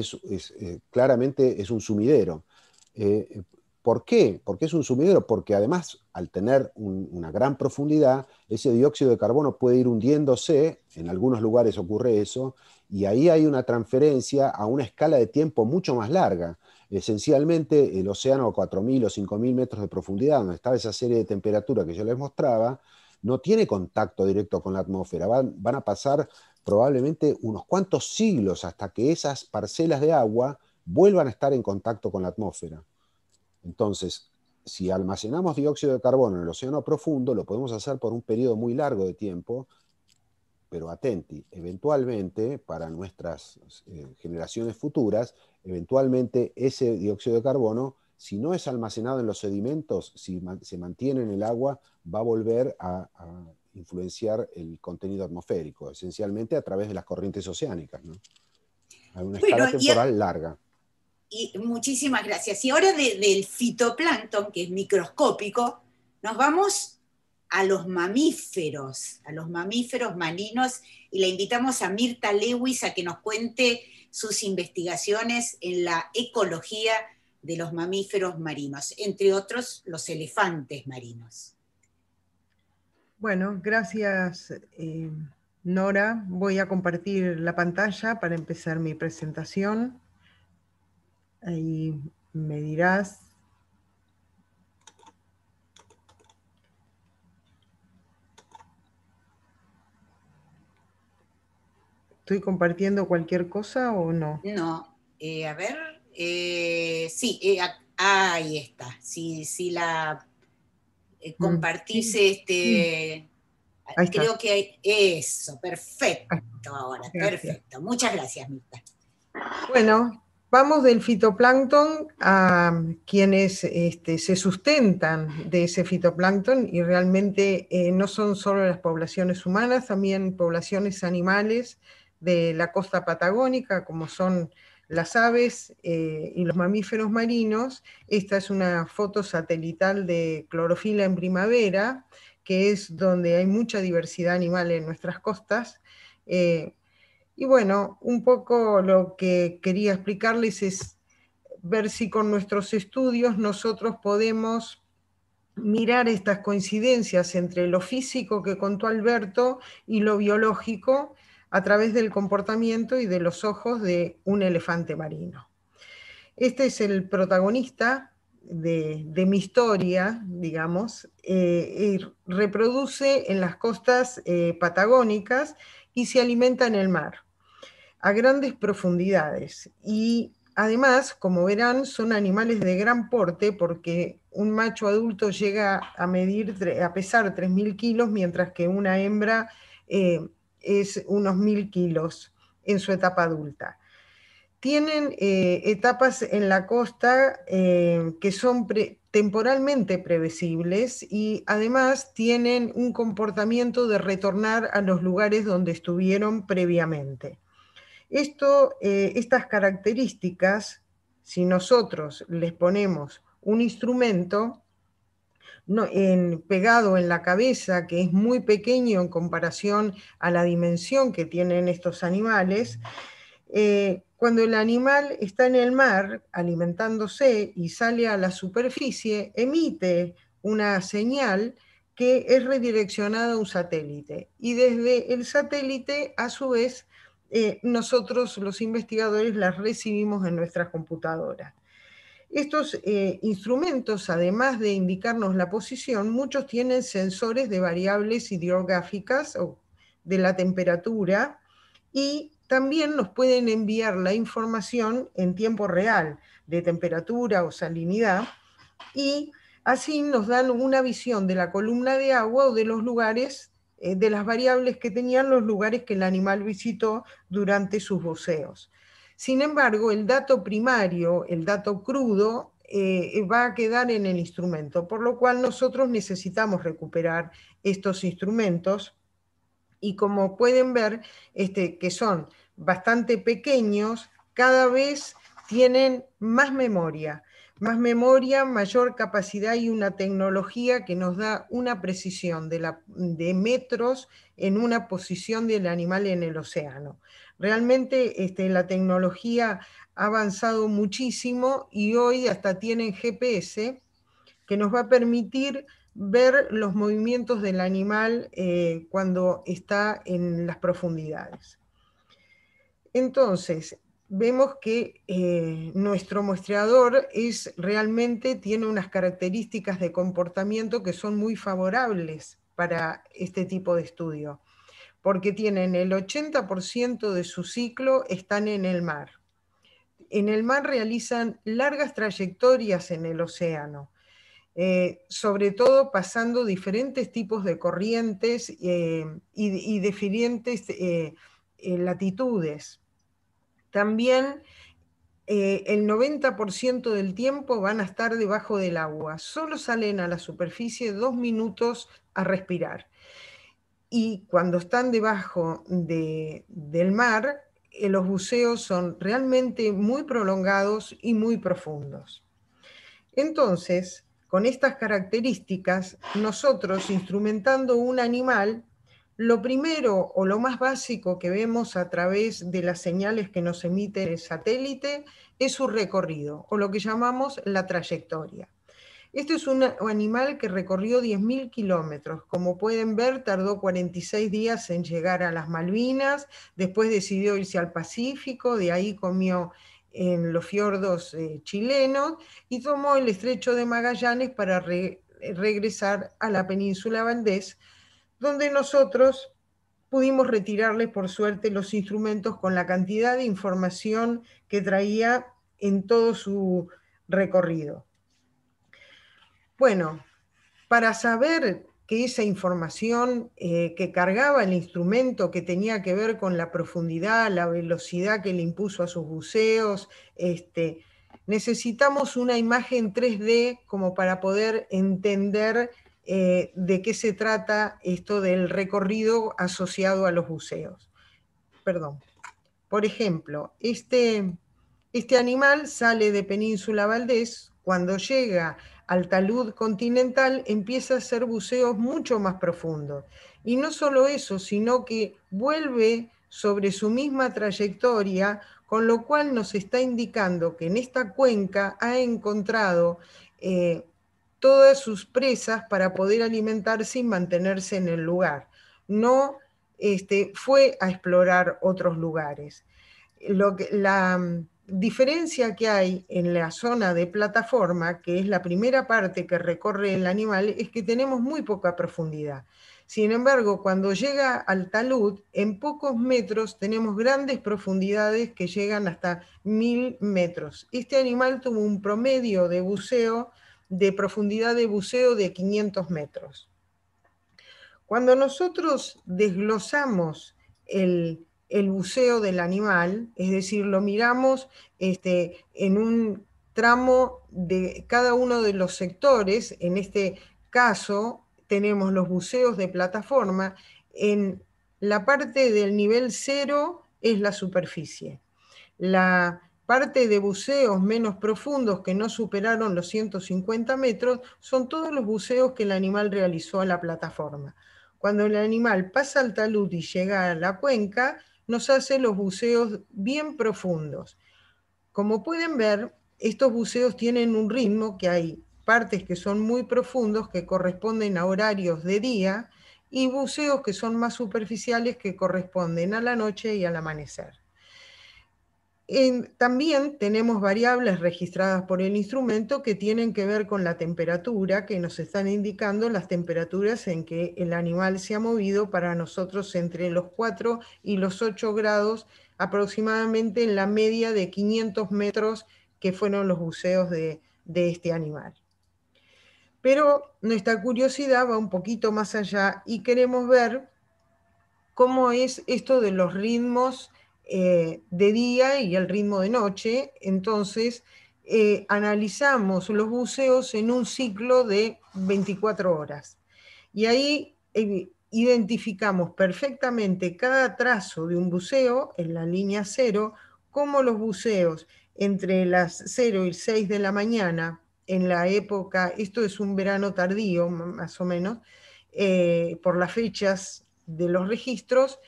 claramente es un sumidero. Eh, ¿Por qué? ¿Por qué es un sumidero? Porque además, al tener una gran profundidad, ese dióxido de carbono puede ir hundiéndose, en algunos lugares ocurre eso, y ahí hay una transferencia a una escala de tiempo mucho más larga. Esencialmente, el océano a 4.000 o 5.000 metros de profundidad, donde estaba esa serie de temperatura que yo les mostraba, no tiene contacto directo con la atmósfera. Van a pasar probablemente unos cuantos siglos hasta que esas parcelas de agua vuelvan a estar en contacto con la atmósfera. Entonces, si almacenamos dióxido de carbono en el océano profundo, lo podemos hacer por un periodo muy largo de tiempo, pero atenti, eventualmente, para nuestras generaciones futuras, eventualmente ese dióxido de carbono, si no es almacenado en los sedimentos, si se mantiene en el agua, va a volver a influenciar el contenido atmosférico, esencialmente a través de las corrientes oceánicas, ¿no? A una Bueno, escala temporal larga. y muchísimas gracias. Y ahora del fitoplancton, que es microscópico, nos vamos a los mamíferos marinos, y le invitamos a Mirta Lewis a que nos cuente sus investigaciones en la ecología de los mamíferos marinos, entre otros los elefantes marinos. Bueno, gracias Nora. Voy a compartir la pantalla para empezar mi presentación. Ahí me dirás. ¿Estoy compartiendo cualquier cosa o no? No, a ver, sí, ahí está. Si la compartís Sí, sí. Ahí está. creo que hay eso, perfecto Ah, ahora, gracias. perfecto. Muchas gracias, Mirta. Bueno, vamos del fitoplancton a quienes se sustentan de ese fitoplancton y realmente no son solo las poblaciones humanas, también poblaciones animales de la costa patagónica, como son las aves y los mamíferos marinos. Esta es una foto satelital de clorofila en primavera, que es donde hay mucha diversidad animal en nuestras costas. Y bueno, un poco lo que quería explicarles es ver si con nuestros estudios nosotros podemos mirar estas coincidencias entre lo físico que contó Alberto y lo biológico a través del comportamiento y de los ojos de un elefante marino. Este es el protagonista de mi historia, digamos, y reproduce en las costas patagónicas y se alimenta en el mar a grandes profundidades. Y además, como verán, son animales de gran porte porque un macho adulto llega a pesar 3.000 kilos, mientras que una hembra es unos 1.000 kilos en su etapa adulta. Tienen etapas en la costa que son temporalmente previsibles y además tienen un comportamiento de retornar a los lugares donde estuvieron previamente. Estas características, si nosotros les ponemos un instrumento pegado en la cabeza, que es muy pequeño en comparación a la dimensión que tienen estos animales, cuando el animal está en el mar alimentándose y sale a la superficie, emite una señal que es redireccionada a un satélite. Y desde el satélite, a su vez, nosotros los investigadores las recibimos en nuestras computadoras. Estos instrumentos, además de indicarnos la posición, muchos tienen sensores de variables hidrográficas o de la temperatura, y también nos pueden enviar la información en tiempo real de temperatura o salinidad, y así nos dan una visión de la columna de agua o de los lugares, de las variables que tenían los lugares que el animal visitó durante sus buceos. Sin embargo, el dato primario, el dato crudo, va a quedar en el instrumento, por lo cual nosotros necesitamos recuperar estos instrumentos, y como pueden ver, que son bastante pequeños, cada vez tienen más memoria, mayor capacidad y una tecnología que nos da una precisión de metros en una posición del animal en el océano. Realmente la tecnología ha avanzado muchísimo y hoy hasta tienen GPS que nos va a permitir ver los movimientos del animal cuando está en las profundidades. Entonces, vemos que nuestro muestreador realmente tiene unas características de comportamiento que son muy favorables para este tipo de estudio, porque tienen el 80% de su ciclo están en el mar. En el mar realizan largas trayectorias en el océano, sobre todo pasando diferentes tipos de corrientes y diferentes latitudes. También el 90% del tiempo van a estar debajo del agua, solo salen a la superficie 2 minutos a respirar. Y cuando están debajo del mar, los buceos son realmente muy prolongados y muy profundos. Entonces, con estas características, nosotros, instrumentando un animal, lo primero o lo más básico que vemos a través de las señales que nos emite el satélite es su recorrido, o lo que llamamos la trayectoria. Este es un animal que recorrió 10.000 kilómetros. Como pueden ver, tardó 46 días en llegar a las Malvinas, después decidió irse al Pacífico, de ahí comió en los fiordos chilenos y tomó el estrecho de Magallanes para regresar a la península Valdés, donde nosotros pudimos retirarles, por suerte, los instrumentos con la cantidad de información que traía en todo su recorrido. Bueno, para saber que esa información que cargaba el instrumento, que tenía que ver con la profundidad, la velocidad que le impuso a sus buceos, necesitamos una imagen 3D como para poder entender de qué se trata esto del recorrido asociado a los buceos. Perdón. Por ejemplo, este animal sale de Península Valdés. Cuando llega al talud continental empieza a hacer buceos mucho más profundos. Y no solo eso, sino que vuelve sobre su misma trayectoria, con lo cual nos está indicando que en esta cuenca ha encontrado todas sus presas para poder alimentarse y mantenerse en el lugar. No fue a explorar otros lugares. La diferencia que hay en la zona de plataforma, que es la primera parte que recorre el animal, es que tenemos muy poca profundidad. Sin embargo, cuando llega al talud, en pocos metros tenemos grandes profundidades que llegan hasta 1000 metros. Este animal tuvo un promedio de buceo, de profundidad de buceo de 500 metros. Cuando nosotros desglosamos el buceo del animal, es decir, lo miramos en un tramo de cada uno de los sectores, en este caso tenemos los buceos de plataforma, en la parte del nivel 0 es la superficie. La parte de buceos menos profundos que no superaron los 150 metros son todos los buceos que el animal realizó a la plataforma. Cuando el animal pasa al talud y llega a la cuenca, nos hace los buceos bien profundos. Como pueden ver, estos buceos tienen un ritmo, que hay partes que son muy profundos, que corresponden a horarios de día, y buceos que son más superficiales, que corresponden a la noche y al amanecer. También tenemos variables registradas por el instrumento que tienen que ver con la temperatura, que nos están indicando las temperaturas en que el animal se ha movido, para nosotros entre los 4 y los 8 grados, aproximadamente en la media de 500 metros que fueron los buceos de este animal. Pero nuestra curiosidad va un poquito más allá y queremos ver cómo es esto de los ritmos de día y el ritmo de noche. Entonces analizamos los buceos en un ciclo de 24 horas. Y ahí identificamos perfectamente cada trazo de un buceo en la línea 0, como los buceos entre las 0 y 6 de la mañana, en la época, esto es un verano tardío más o menos, por las fechas de los registros,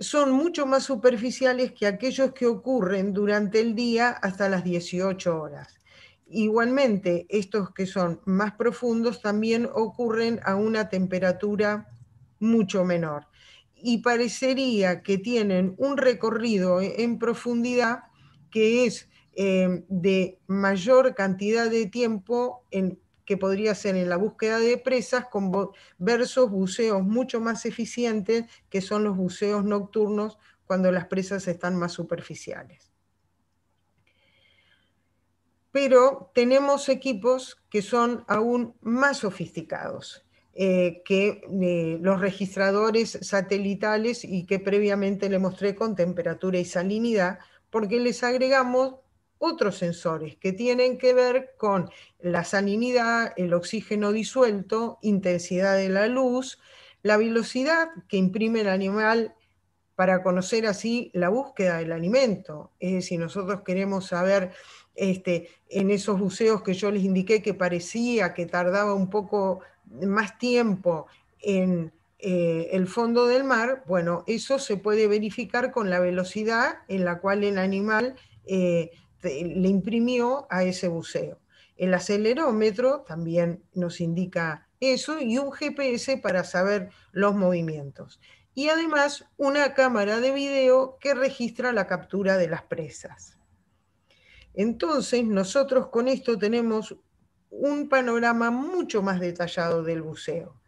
son mucho más superficiales que aquellos que ocurren durante el día hasta las 18 horas. Igualmente, estos que son más profundos también ocurren a una temperatura mucho menor. Y parecería que tienen un recorrido en profundidad que es de mayor cantidad de tiempo que podría ser en la búsqueda de presas, versus buceos mucho más eficientes, que son los buceos nocturnos, cuando las presas están más superficiales. Pero tenemos equipos que son aún más sofisticados que los registradores satelitales, y que previamente le mostré con temperatura y salinidad, porque les agregamos otros sensores que tienen que ver con la salinidad, el oxígeno disuelto, intensidad de la luz, la velocidad que imprime el animal, para conocer así la búsqueda del alimento. Es decir, nosotros queremos saber en esos buceos que yo les indiqué que parecía que tardaba un poco más tiempo en el fondo del mar. Bueno, eso se puede verificar con la velocidad en la cual el animal le imprimió a ese buceo. El acelerómetro también nos indica eso, y un GPS para saber los movimientos. Y además una cámara de video que registra la captura de las presas. Entonces nosotros con esto tenemos un panorama mucho más detallado del buceo.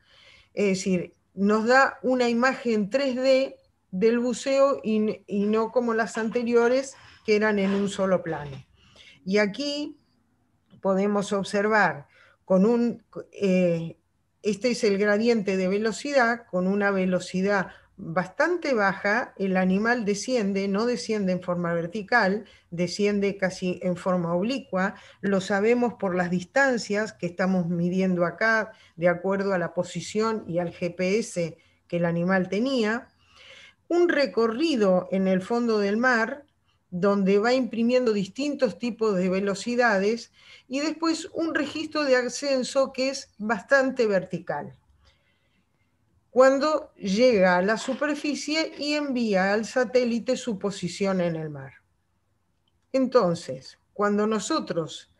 Es decir, nos da una imagen 3D del buceo y no como las anteriores, que eran en un solo plano. Y aquí podemos observar este es el gradiente de velocidad, con una velocidad bastante baja, el animal desciende, no desciende en forma vertical, desciende casi en forma oblicua. Lo sabemos por las distancias que estamos midiendo acá, de acuerdo a la posición y al GPS que el animal tenía. Un recorrido en el fondo del mar, donde va imprimiendo distintos tipos de velocidades, y después un registro de ascenso que es bastante vertical, cuando llega a la superficie y envía al satélite su posición en el mar. Entonces, cuando nosotros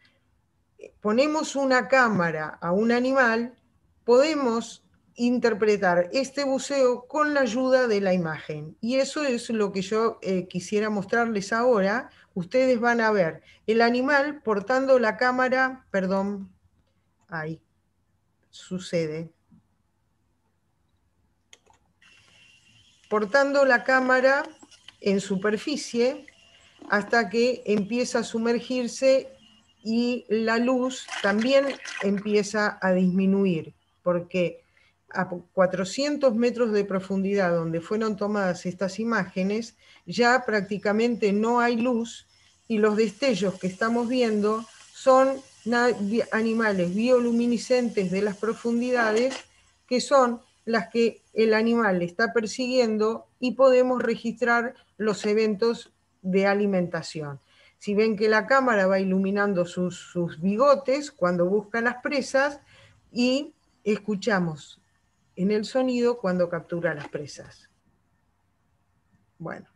ponemos una cámara a un animal, podemos interpretar este buceo con la ayuda de la imagen. Y eso es lo que yo quisiera mostrarles ahora. Ustedes van a ver el animal portando la cámara, perdón, ahí sucede. Portando la cámara en superficie hasta que empieza a sumergirse y la luz también empieza a disminuir, porque a 400 metros de profundidad donde fueron tomadas estas imágenes, ya prácticamente no hay luz y los destellos que estamos viendo son animales bioluminiscentes de las profundidades, que son las que el animal está persiguiendo, y podemos registrar los eventos de alimentación. Si ven que la cámara va iluminando sus bigotes cuando busca las presas, y escuchamos en el sonido cuando captura las presas. Bueno,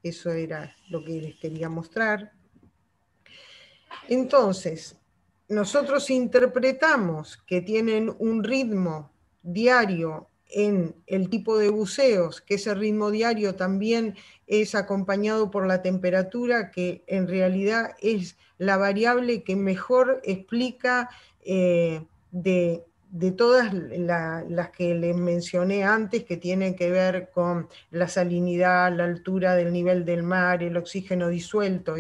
eso era lo que les quería mostrar. Entonces, nosotros interpretamos que tienen un ritmo diario en el tipo de buceos, que ese ritmo diario también es acompañado por la temperatura, que en realidad es la variable que mejor explica de todas las que les mencioné antes, que tienen que ver con la salinidad, la altura del nivel del mar, el oxígeno disuelto.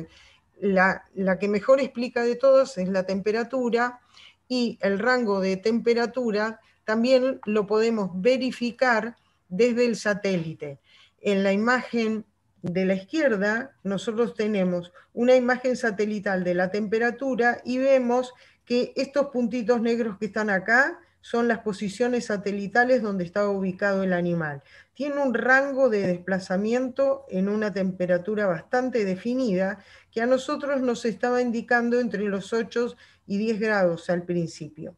La que mejor explica de todas es la temperatura, y el rango de temperatura también lo podemos verificar desde el satélite. En la imagen de la izquierda nosotros tenemos una imagen satelital de la temperatura y vemos que estos puntitos negros que están acá son las posiciones satelitales donde estaba ubicado el animal. Tiene un rango de desplazamiento en una temperatura bastante definida, que a nosotros nos estaba indicando entre los 8 y 10 grados al principio,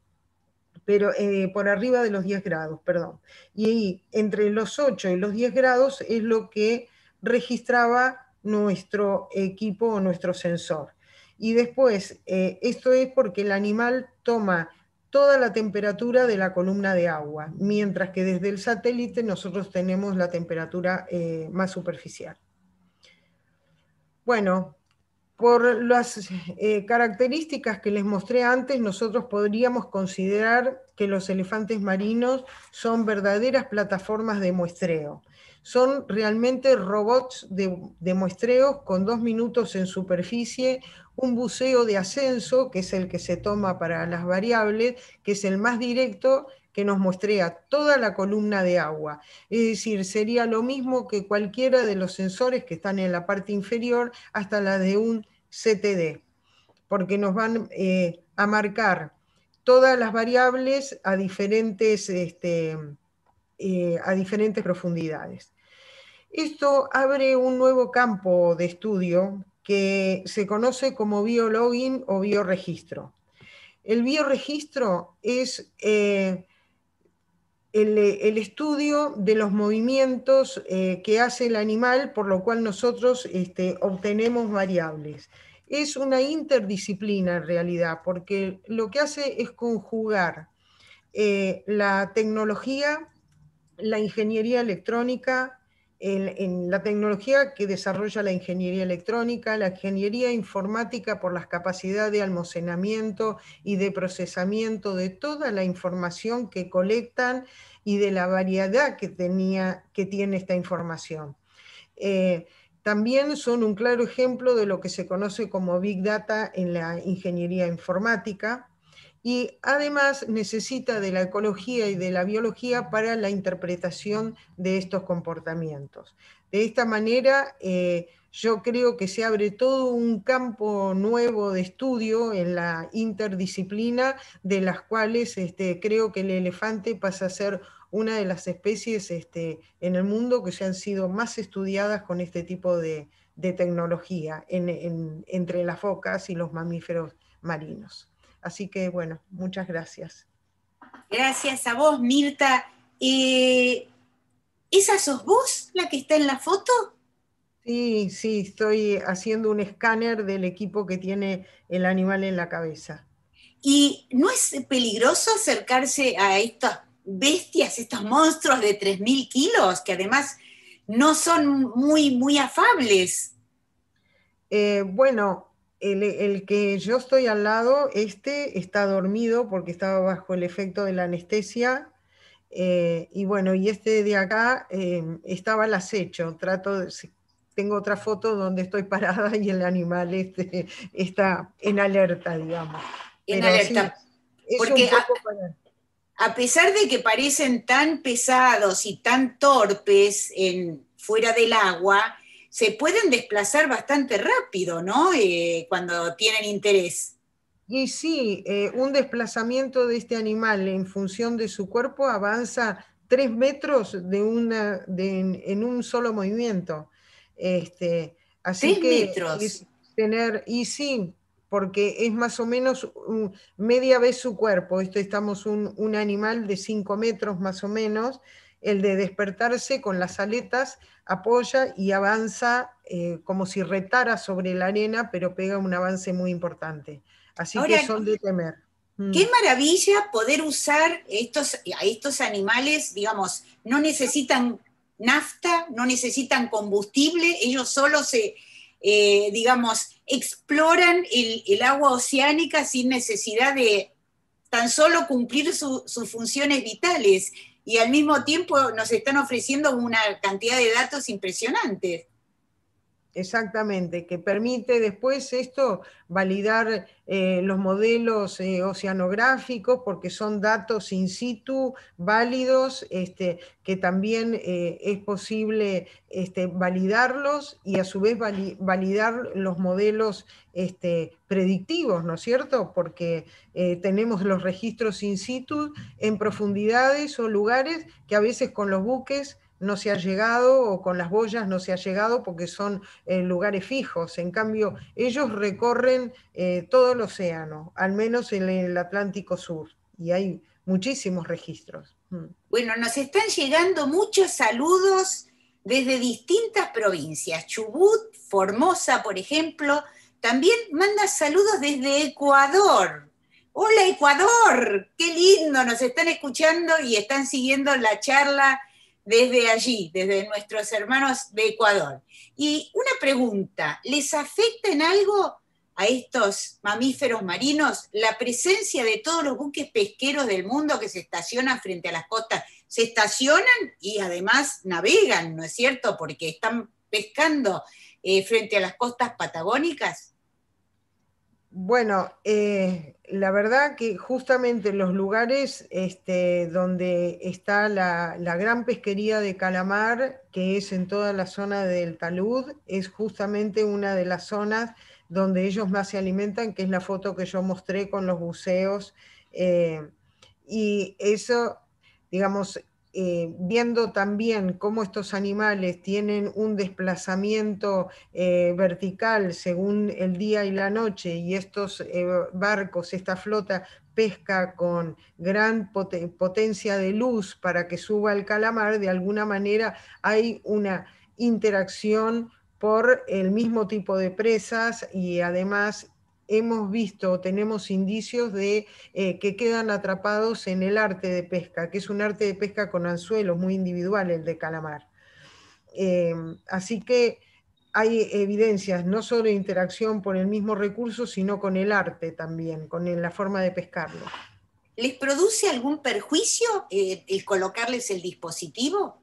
pero por arriba de los 10 grados, perdón. Y entre los 8 y los 10 grados es lo que registraba nuestro equipo o nuestro sensor. Y después, esto es porque el animal toma toda la temperatura de la columna de agua, mientras que desde el satélite nosotros tenemos la temperatura más superficial. Bueno, por las características que les mostré antes, nosotros podríamos considerar que los elefantes marinos son verdaderas plataformas de muestreo. Son realmente robots de muestreos con 2 minutos en superficie, un buceo de ascenso, que es el que se toma para las variables, que es el más directo, que nos muestrea toda la columna de agua. Es decir, sería lo mismo que cualquiera de los sensores que están en la parte inferior hasta la de un CTD, porque nos van a marcar todas las variables a diferentes profundidades. Esto abre un nuevo campo de estudio que se conoce como biologging o bioregistro. El bioregistro es el estudio de los movimientos que hace el animal, por lo cual nosotros obtenemos variables. Es una interdisciplina en realidad, porque lo que hace es conjugar la tecnología, la ingeniería electrónica, en la tecnología que desarrolla la ingeniería electrónica, la ingeniería informática por las capacidades de almacenamiento y de procesamiento de toda la información que colectan y de la variedad que tiene esta información. También son un claro ejemplo de lo que se conoce como Big Data en la ingeniería informática, y además necesita de la ecología y de la biología para la interpretación de estos comportamientos. De esta manera, yo creo que se abre todo un campo nuevo de estudio en la interdisciplina, de las cuales creo que el elefante pasa a ser una de las especies en el mundo que se han sido más estudiadas con este tipo de tecnología entre las focas y los mamíferos marinos. Así que, bueno, muchas gracias. Gracias a vos, Mirta. ¿Esa sos vos la que está en la foto? Sí, sí, estoy haciendo un escáner del equipo que tiene el animal en la cabeza. ¿Y no es peligroso acercarse a estas bestias, estos monstruos de 3.000 kilos, que además no son muy afables? Bueno, el que yo estoy al lado, está dormido porque estaba bajo el efecto de la anestesia. Y bueno, y este de acá estaba al acecho. Tengo otra foto donde estoy parada y el animal está en alerta, digamos. En Pero sí, alerta. es un Porque poco para... a pesar de que parecen tan pesados y tan torpes fuera del agua, se pueden desplazar bastante rápido, ¿no? Cuando tienen interés. Y sí, un desplazamiento de este animal en función de su cuerpo avanza 3 metros en un solo movimiento. Así ¿Tres que metros? es y sí, porque es más o menos media vez su cuerpo. Estamos un animal de 5 metros más o menos. El de despertarse con las aletas apoya y avanza como si retara sobre la arena, pero pega un avance muy importante. Así que Ahora, son de temer. qué maravilla poder usar a estos animales, digamos, no necesitan nafta, no necesitan combustible, ellos solo digamos, exploran el agua oceánica sin necesidad de tan solo cumplir sus funciones vitales y al mismo tiempo nos están ofreciendo una cantidad de datos impresionantes. Exactamente, que permite después esto validar los modelos oceanográficos porque son datos in situ válidos, que también es posible validarlos y a su vez validar los modelos predictivos, ¿no es cierto? Porque tenemos los registros in situ en profundidades o lugares que a veces con los buques no se ha llegado o con las boyas no se ha llegado porque son lugares fijos. En cambio, ellos recorren todo el océano, al menos en el Atlántico Sur, y hay muchísimos registros. Bueno, nos están llegando muchos saludos desde distintas provincias. Chubut, Formosa, por ejemplo, también manda saludos desde Ecuador. Hola Ecuador, qué lindo, nos están escuchando y están siguiendo la charla desde allí, desde nuestros hermanos de Ecuador. Y una pregunta, ¿les afecta en algo a estos mamíferos marinos la presencia de todos los buques pesqueros del mundo que se estacionan frente a las costas? Se estacionan y además navegan, ¿no es cierto? Porque están pescando frente a las costas patagónicas. Bueno, la verdad que justamente los lugares donde está la gran pesquería de calamar, que es en toda la zona del talud, es justamente una de las zonas donde ellos más se alimentan, que es la foto que yo mostré con los buceos. Y eso, digamos, viendo también cómo estos animales tienen un desplazamiento vertical según el día y la noche, y estos barcos, esta flota pesca con gran potencia de luz para que suba el calamar, de alguna manera hay una interacción por el mismo tipo de presas y además hemos visto, tenemos indicios de que quedan atrapados en el arte de pesca, que es un arte de pesca con anzuelos muy individual, el de calamar. Así que hay evidencias no solo de interacción por el mismo recurso, sino con el arte también, con la forma de pescarlo. ¿Les produce algún perjuicio el colocarles el dispositivo?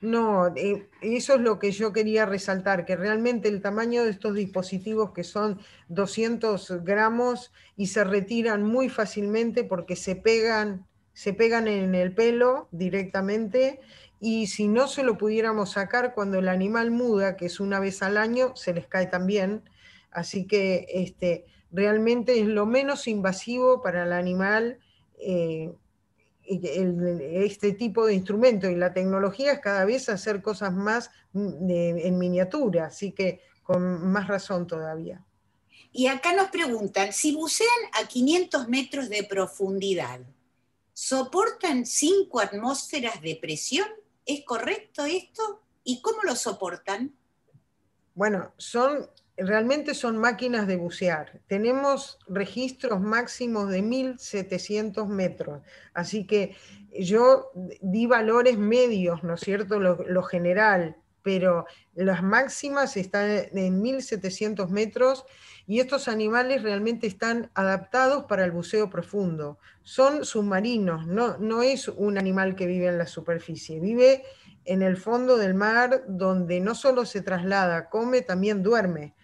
No, eso es lo que yo quería resaltar, que realmente el tamaño de estos dispositivos que son 200 gramos y se retiran muy fácilmente porque se pegan en el pelo directamente, y si no se lo pudiéramos sacar cuando el animal muda, que es una vez al año, se les cae también. Así que realmente es lo menos invasivo para el animal. Este tipo de instrumento, y la tecnología es cada vez hacer cosas más en miniatura, así que con más razón todavía. Y acá nos preguntan, si bucean a 500 metros de profundidad, ¿soportan 5 atmósferas de presión? ¿Es correcto esto? ¿Y cómo lo soportan? Bueno, realmente son máquinas de bucear. Tenemos registros máximos de 1700 metros, así que yo di valores medios, ¿no es cierto? Lo general, pero las máximas están en 1700 metros, y estos animales realmente están adaptados para el buceo profundo. Son submarinos, no es un animal que vive en la superficie, vive en el fondo del mar, donde no solo se traslada, come, también duerme.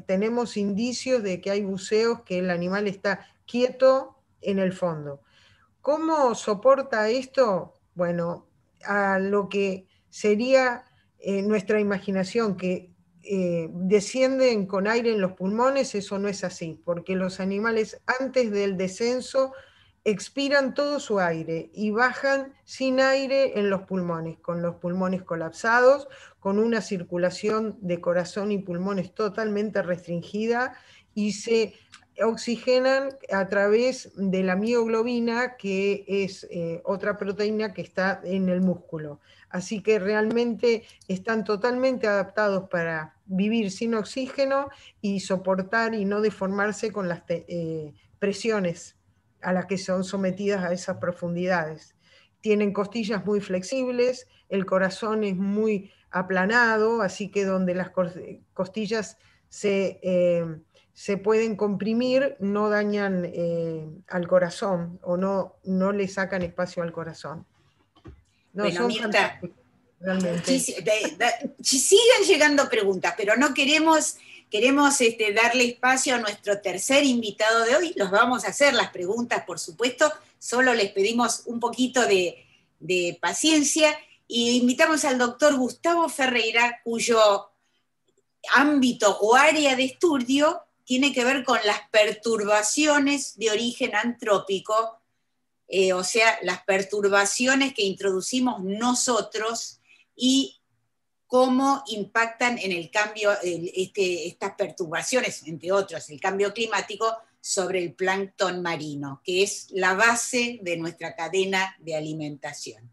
Tenemos indicios de que hay buceos que el animal está quieto en el fondo. ¿Cómo soporta esto? Bueno, a lo que sería nuestra imaginación, que descienden con aire en los pulmones. Eso no es así, porque los animales antes del descenso expiran todo su aire y bajan sin aire en los pulmones, con los pulmones colapsados, con una circulación de corazón y pulmones totalmente restringida, y se oxigenan a través de la mioglobina, que es otra proteína que está en el músculo. Así que realmente están totalmente adaptados para vivir sin oxígeno y soportar y no deformarse con las presiones a las que son sometidas a esas profundidades. Tienen costillas muy flexibles, el corazón es muy aplanado, así que donde las costillas se pueden comprimir, no dañan al corazón, o no le sacan espacio al corazón. No, bueno, son Mirta, realmente. siguen llegando preguntas, pero no queremos darle espacio a nuestro tercer invitado de hoy. Los vamos a hacer las preguntas, por supuesto, solo les pedimos un poquito de paciencia, y invitamos al doctor Gustavo Ferreira, cuyo ámbito o área de estudio tiene que ver con las perturbaciones de origen antrópico, o sea, las perturbaciones que introducimos nosotros y cómo impactan en el cambio, estas perturbaciones, entre otras, el cambio climático, sobre el plancton marino, que es la base de nuestra cadena de alimentación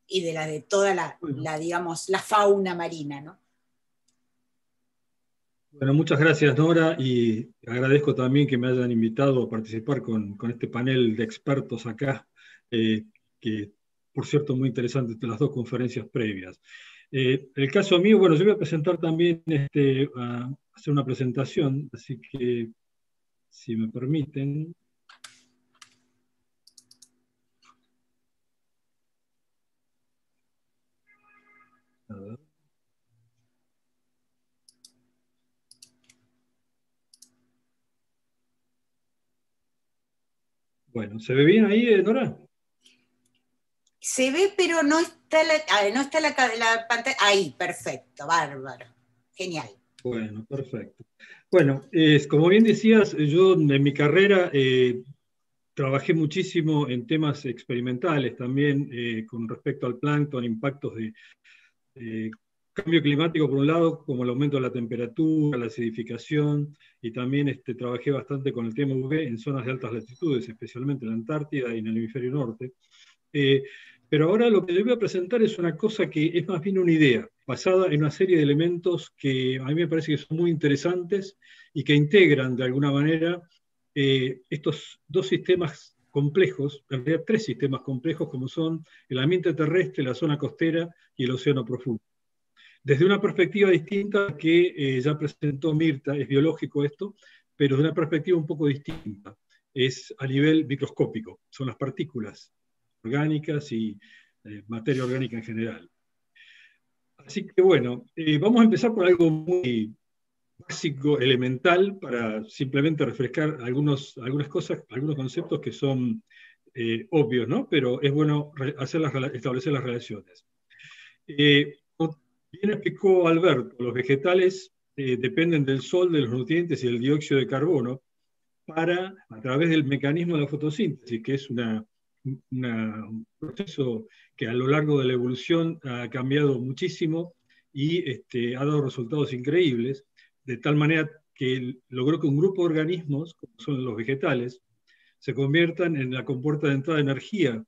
y de toda digamos, la fauna marina, ¿no? Bueno, muchas gracias, Nora, y agradezco también que me hayan invitado a participar con este panel de expertos acá, que, por cierto, muy interesante las dos conferencias previas. El caso mío, bueno, yo voy a presentar también, a hacer una presentación, así que, si me permiten. A ver. Bueno, ¿se ve bien ahí, Nora? Se ve, pero no está la pantalla. Ahí, perfecto, bárbaro. Genial. Bueno, perfecto. Bueno, como bien decías, yo en mi carrera trabajé muchísimo en temas experimentales también, con respecto al plancton, impactos de cambio climático por un lado, como el aumento de la temperatura, la acidificación, y también trabajé bastante con el tema UV en zonas de altas latitudes, especialmente en la Antártida y en el hemisferio norte. Pero ahora lo que yo voy a presentar es una cosa que es más bien una idea, basada en una serie de elementos que a mí me parece que son muy interesantes y que integran de alguna manera estos dos sistemas complejos, en realidad tres sistemas complejos, como son el ambiente terrestre, la zona costera y el océano profundo. Desde una perspectiva distinta que ya presentó Mirta, es biológico esto, pero de una perspectiva un poco distinta. Es a nivel microscópico, son las partículas orgánicas y materia orgánica en general. Así que bueno, vamos a empezar por algo muy básico, elemental, para simplemente refrescar algunas cosas, algunos conceptos que son obvios, ¿no? Pero es bueno establecer las relaciones. Como bien explicó Alberto, los vegetales dependen del sol, de los nutrientes y del dióxido de carbono a través del mecanismo de la fotosíntesis, que es un proceso que a lo largo de la evolución ha cambiado muchísimo y ha dado resultados increíbles, de tal manera que logró que un grupo de organismos, como son los vegetales, se conviertan en la compuerta de entrada de energía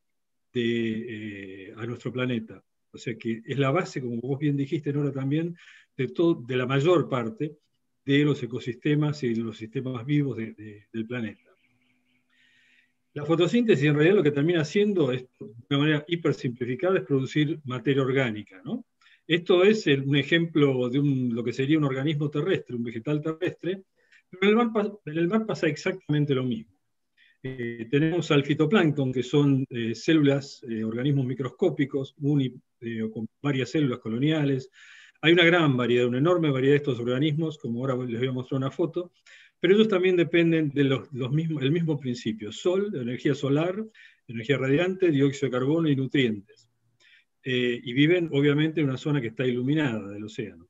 a nuestro planeta. O sea que es la base, como vos bien dijiste, Nora, también, de la mayor parte de los ecosistemas y los sistemas vivos del planeta. La fotosíntesis en realidad lo que termina haciendo, de una manera hiper simplificada, es producir materia orgánica, ¿no? Esto es un ejemplo de lo que sería un organismo terrestre, un vegetal terrestre, pero en el mar pasa exactamente lo mismo. Tenemos al fitoplancton, que son células, organismos microscópicos, con varias células coloniales. Hay una gran variedad, una enorme variedad de estos organismos, como ahora les voy a mostrar una foto, pero ellos también dependen del mismo principio: sol, energía solar, energía radiante, dióxido de carbono y nutrientes. Y viven, obviamente, en una zona que está iluminada del océano.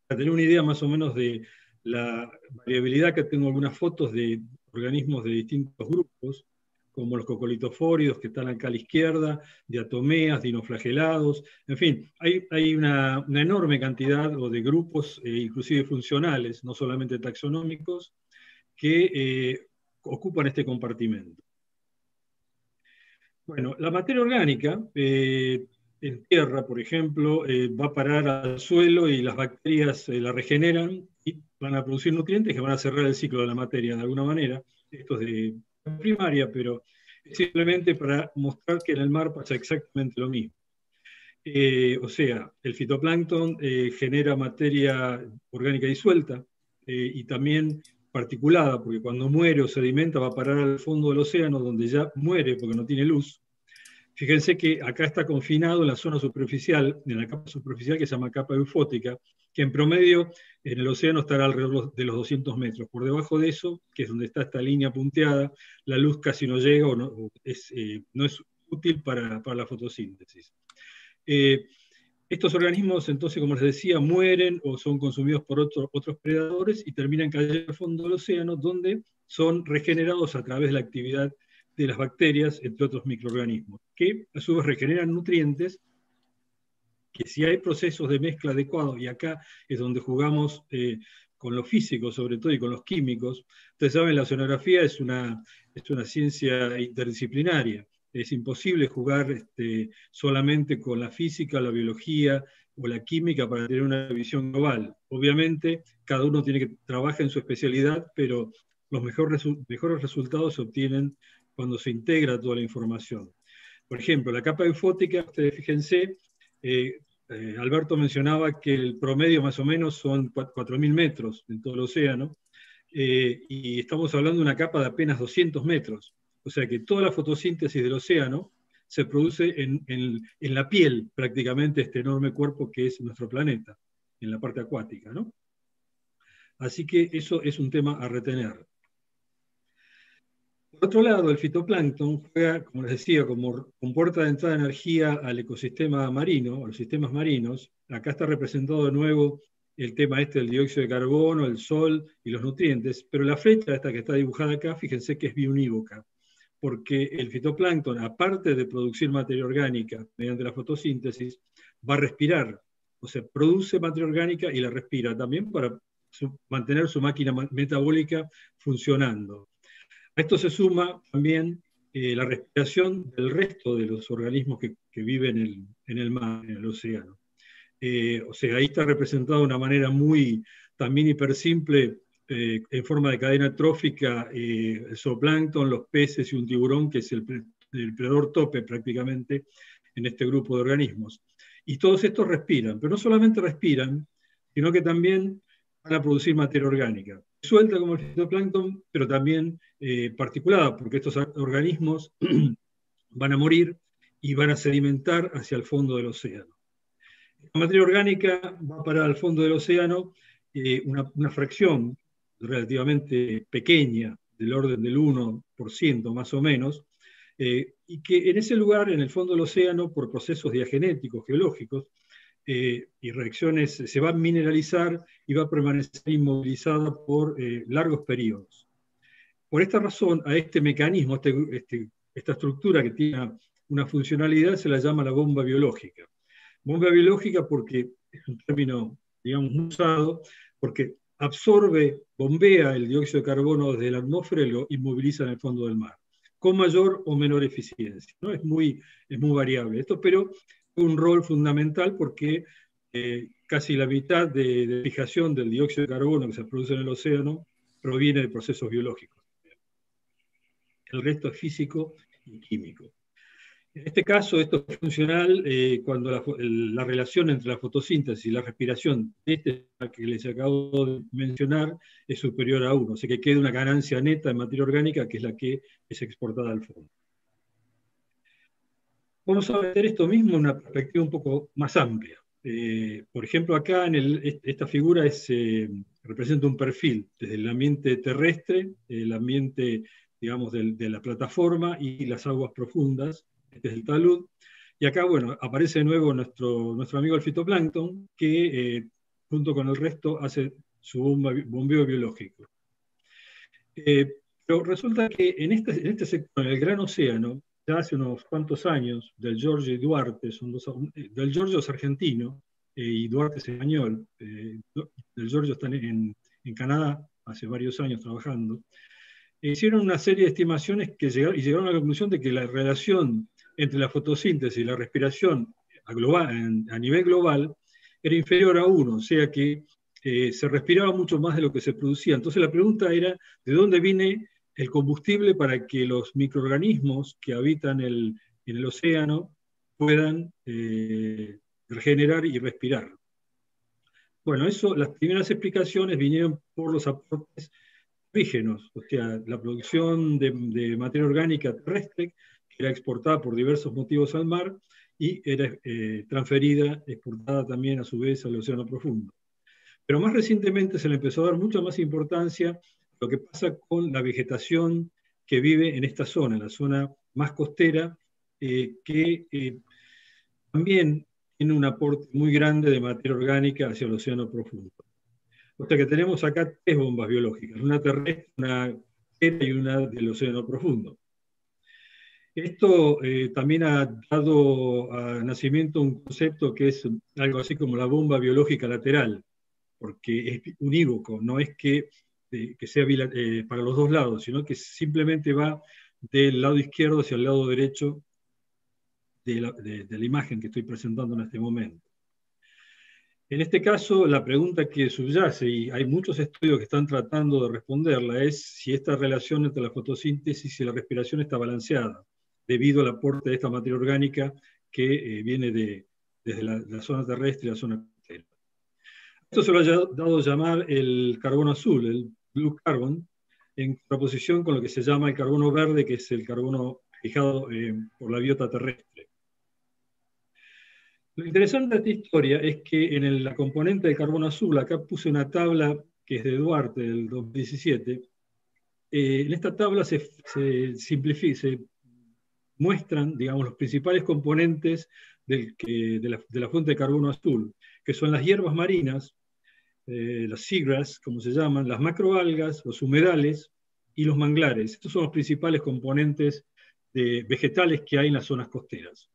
Para tener una idea más o menos de la variabilidad, que tengo algunas fotos de organismos de distintos grupos, como los cocolitofóridos, que están acá a la izquierda, diatomeas, dinoflagelados, en fin, hay una enorme cantidad de grupos, inclusive funcionales, no solamente taxonómicos, que ocupan este compartimento. Bueno, la materia orgánica, en tierra, por ejemplo, va a parar al suelo y las bacterias la regeneran y van a producir nutrientes que van a cerrar el ciclo de la materia de alguna manera. Esto es de primaria, pero es simplemente para mostrar que en el mar pasa exactamente lo mismo. O sea, el fitoplancton genera materia orgánica disuelta y también particulada, porque cuando muere o sedimenta va a parar al fondo del océano, donde ya muere porque no tiene luz. Fíjense que acá está confinado en la zona superficial, en la capa superficial que se llama capa eufótica, que en promedio en el océano estará alrededor de los 200 metros. Por debajo de eso, que es donde está esta línea punteada, la luz casi no llega o no es útil para la fotosíntesis. Estos organismos, entonces, como les decía, mueren o son consumidos por otros predadores y terminan cayendo al fondo del océano, donde son regenerados a través de la actividad de las bacterias, entre otros microorganismos, que a su vez regeneran nutrientes, que si hay procesos de mezcla adecuados, y acá es donde jugamos con los físicos sobre todo y con los químicos. Ustedes saben, la oceanografía es una ciencia interdisciplinaria. Es imposible jugar solamente con la física, la biología o la química para tener una visión global. Obviamente, cada uno tiene que trabajar en su especialidad, pero los mejores resultados se obtienen cuando se integra toda la información. Por ejemplo, la capa eufótica, ustedes fíjense, Alberto mencionaba que el promedio más o menos son 4.000 metros en todo el océano, y estamos hablando de una capa de apenas 200 metros. O sea que toda la fotosíntesis del océano se produce en la piel, prácticamente, este enorme cuerpo que es nuestro planeta, en la parte acuática, ¿no? Así que eso es un tema a retener. Por otro lado, el fitoplancton juega, como les decía, como compuerta de entrada de energía al ecosistema marino, a los sistemas marinos. Acá está representado de nuevo el tema del dióxido de carbono, el sol y los nutrientes, pero la flecha esta que está dibujada acá, fíjense que es biunívoca, porque el fitoplancton, aparte de producir materia orgánica mediante la fotosíntesis, va a respirar, o sea, produce materia orgánica y la respira también para mantener su máquina metabólica funcionando. A esto se suma también la respiración del resto de los organismos que viven en el mar, en el océano. O sea, ahí está representado de una manera muy también hiper simple, en forma de cadena trófica, el zooplancton, los peces y un tiburón, que es el predador tope prácticamente en este grupo de organismos. Y todos estos respiran, pero no solamente respiran, sino que también van a producir materia orgánica, suelta como el fitoplancton, pero también particulada, porque estos organismos van a morir y van a sedimentar hacia el fondo del océano. La materia orgánica va a parar al fondo del océano, una fracción relativamente pequeña, del orden del 1% más o menos, y que en ese lugar, en el fondo del océano, por procesos diagenéticos, geológicos, y reacciones, se va a mineralizar y va a permanecer inmovilizada por largos periodos. Por esta razón, a este mecanismo, esta estructura que tiene una funcionalidad, se la llama la bomba biológica. Bomba biológica porque es un término, digamos, usado, porque absorbe, bombea el dióxido de carbono desde la atmósfera y lo inmoviliza en el fondo del mar, con mayor o menor eficiencia, ¿no? Es muy variable esto, pero un rol fundamental porque casi la mitad de fijación del dióxido de carbono que se produce en el océano proviene de procesos biológicos. El resto es físico y químico. En este caso, esto es funcional cuando la relación entre la fotosíntesis y la respiración, que les acabo de mencionar, es superior a 1. O sea que queda una ganancia neta de materia orgánica, que es la que es exportada al fondo. Vamos a ver esto mismo en una perspectiva un poco más amplia. Por ejemplo, acá esta figura representa un perfil desde el ambiente terrestre, el ambiente, digamos, de la plataforma y las aguas profundas. Este es el talud. Y acá, bueno, aparece de nuevo nuestro amigo el fitoplancton, que junto con el resto hace su bombeo biológico. Pero resulta que en este sector, en el Gran Océano, ya hace unos cuantos años, Del Giorgio y Duarte, Del Giorgio es argentino y Duarte es español. Del Giorgio está en Canadá hace varios años trabajando. Hicieron una serie de estimaciones que llegaron a la conclusión de que la relación entre la fotosíntesis y la respiración a nivel global era inferior a 1, o sea que se respiraba mucho más de lo que se producía. Entonces la pregunta era, ¿de dónde viene el combustible para que los microorganismos que habitan en el océano puedan regenerar y respirar? Bueno, las primeras explicaciones vinieron por los aportes orígenos, o sea, la producción de materia orgánica terrestre, que era exportada por diversos motivos al mar, y era transferida, exportada también a su vez al océano profundo. Pero más recientemente se le empezó a dar mucha más importancia a lo que pasa con la vegetación que vive en esta zona, la zona más costera, que también tiene un aporte muy grande de materia orgánica hacia el océano profundo. O sea que tenemos acá 3 bombas biológicas, una terrestre, una costera y una del océano profundo. Esto también ha dado a nacimiento un concepto que es algo así como la bomba biológica lateral, porque es unívoco, no es que sea para los dos lados, sino que simplemente va del lado izquierdo hacia el lado derecho de la imagen que estoy presentando en este momento. En este caso, la pregunta que subyace, y hay muchos estudios que están tratando de responderla, es si esta relación entre la fotosíntesis y la respiración está balanceada, debido al aporte de esta materia orgánica que viene desde la zona terrestre y la zona costera. Esto se lo ha dado a llamar el carbono azul, el blue carbon, en contraposición con lo que se llama el carbono verde, que es el carbono fijado por la biota terrestre. Lo interesante de esta historia es que en la componente del carbono azul, acá puse una tabla que es de Duarte del 2017, en esta tabla se muestran, digamos, los principales componentes de la fuente de carbono azul, que son las hierbas marinas, las seagrass, como se llaman, las macroalgas, los humedales y los manglares. Estos son los principales componentes vegetales que hay en las zonas costeras.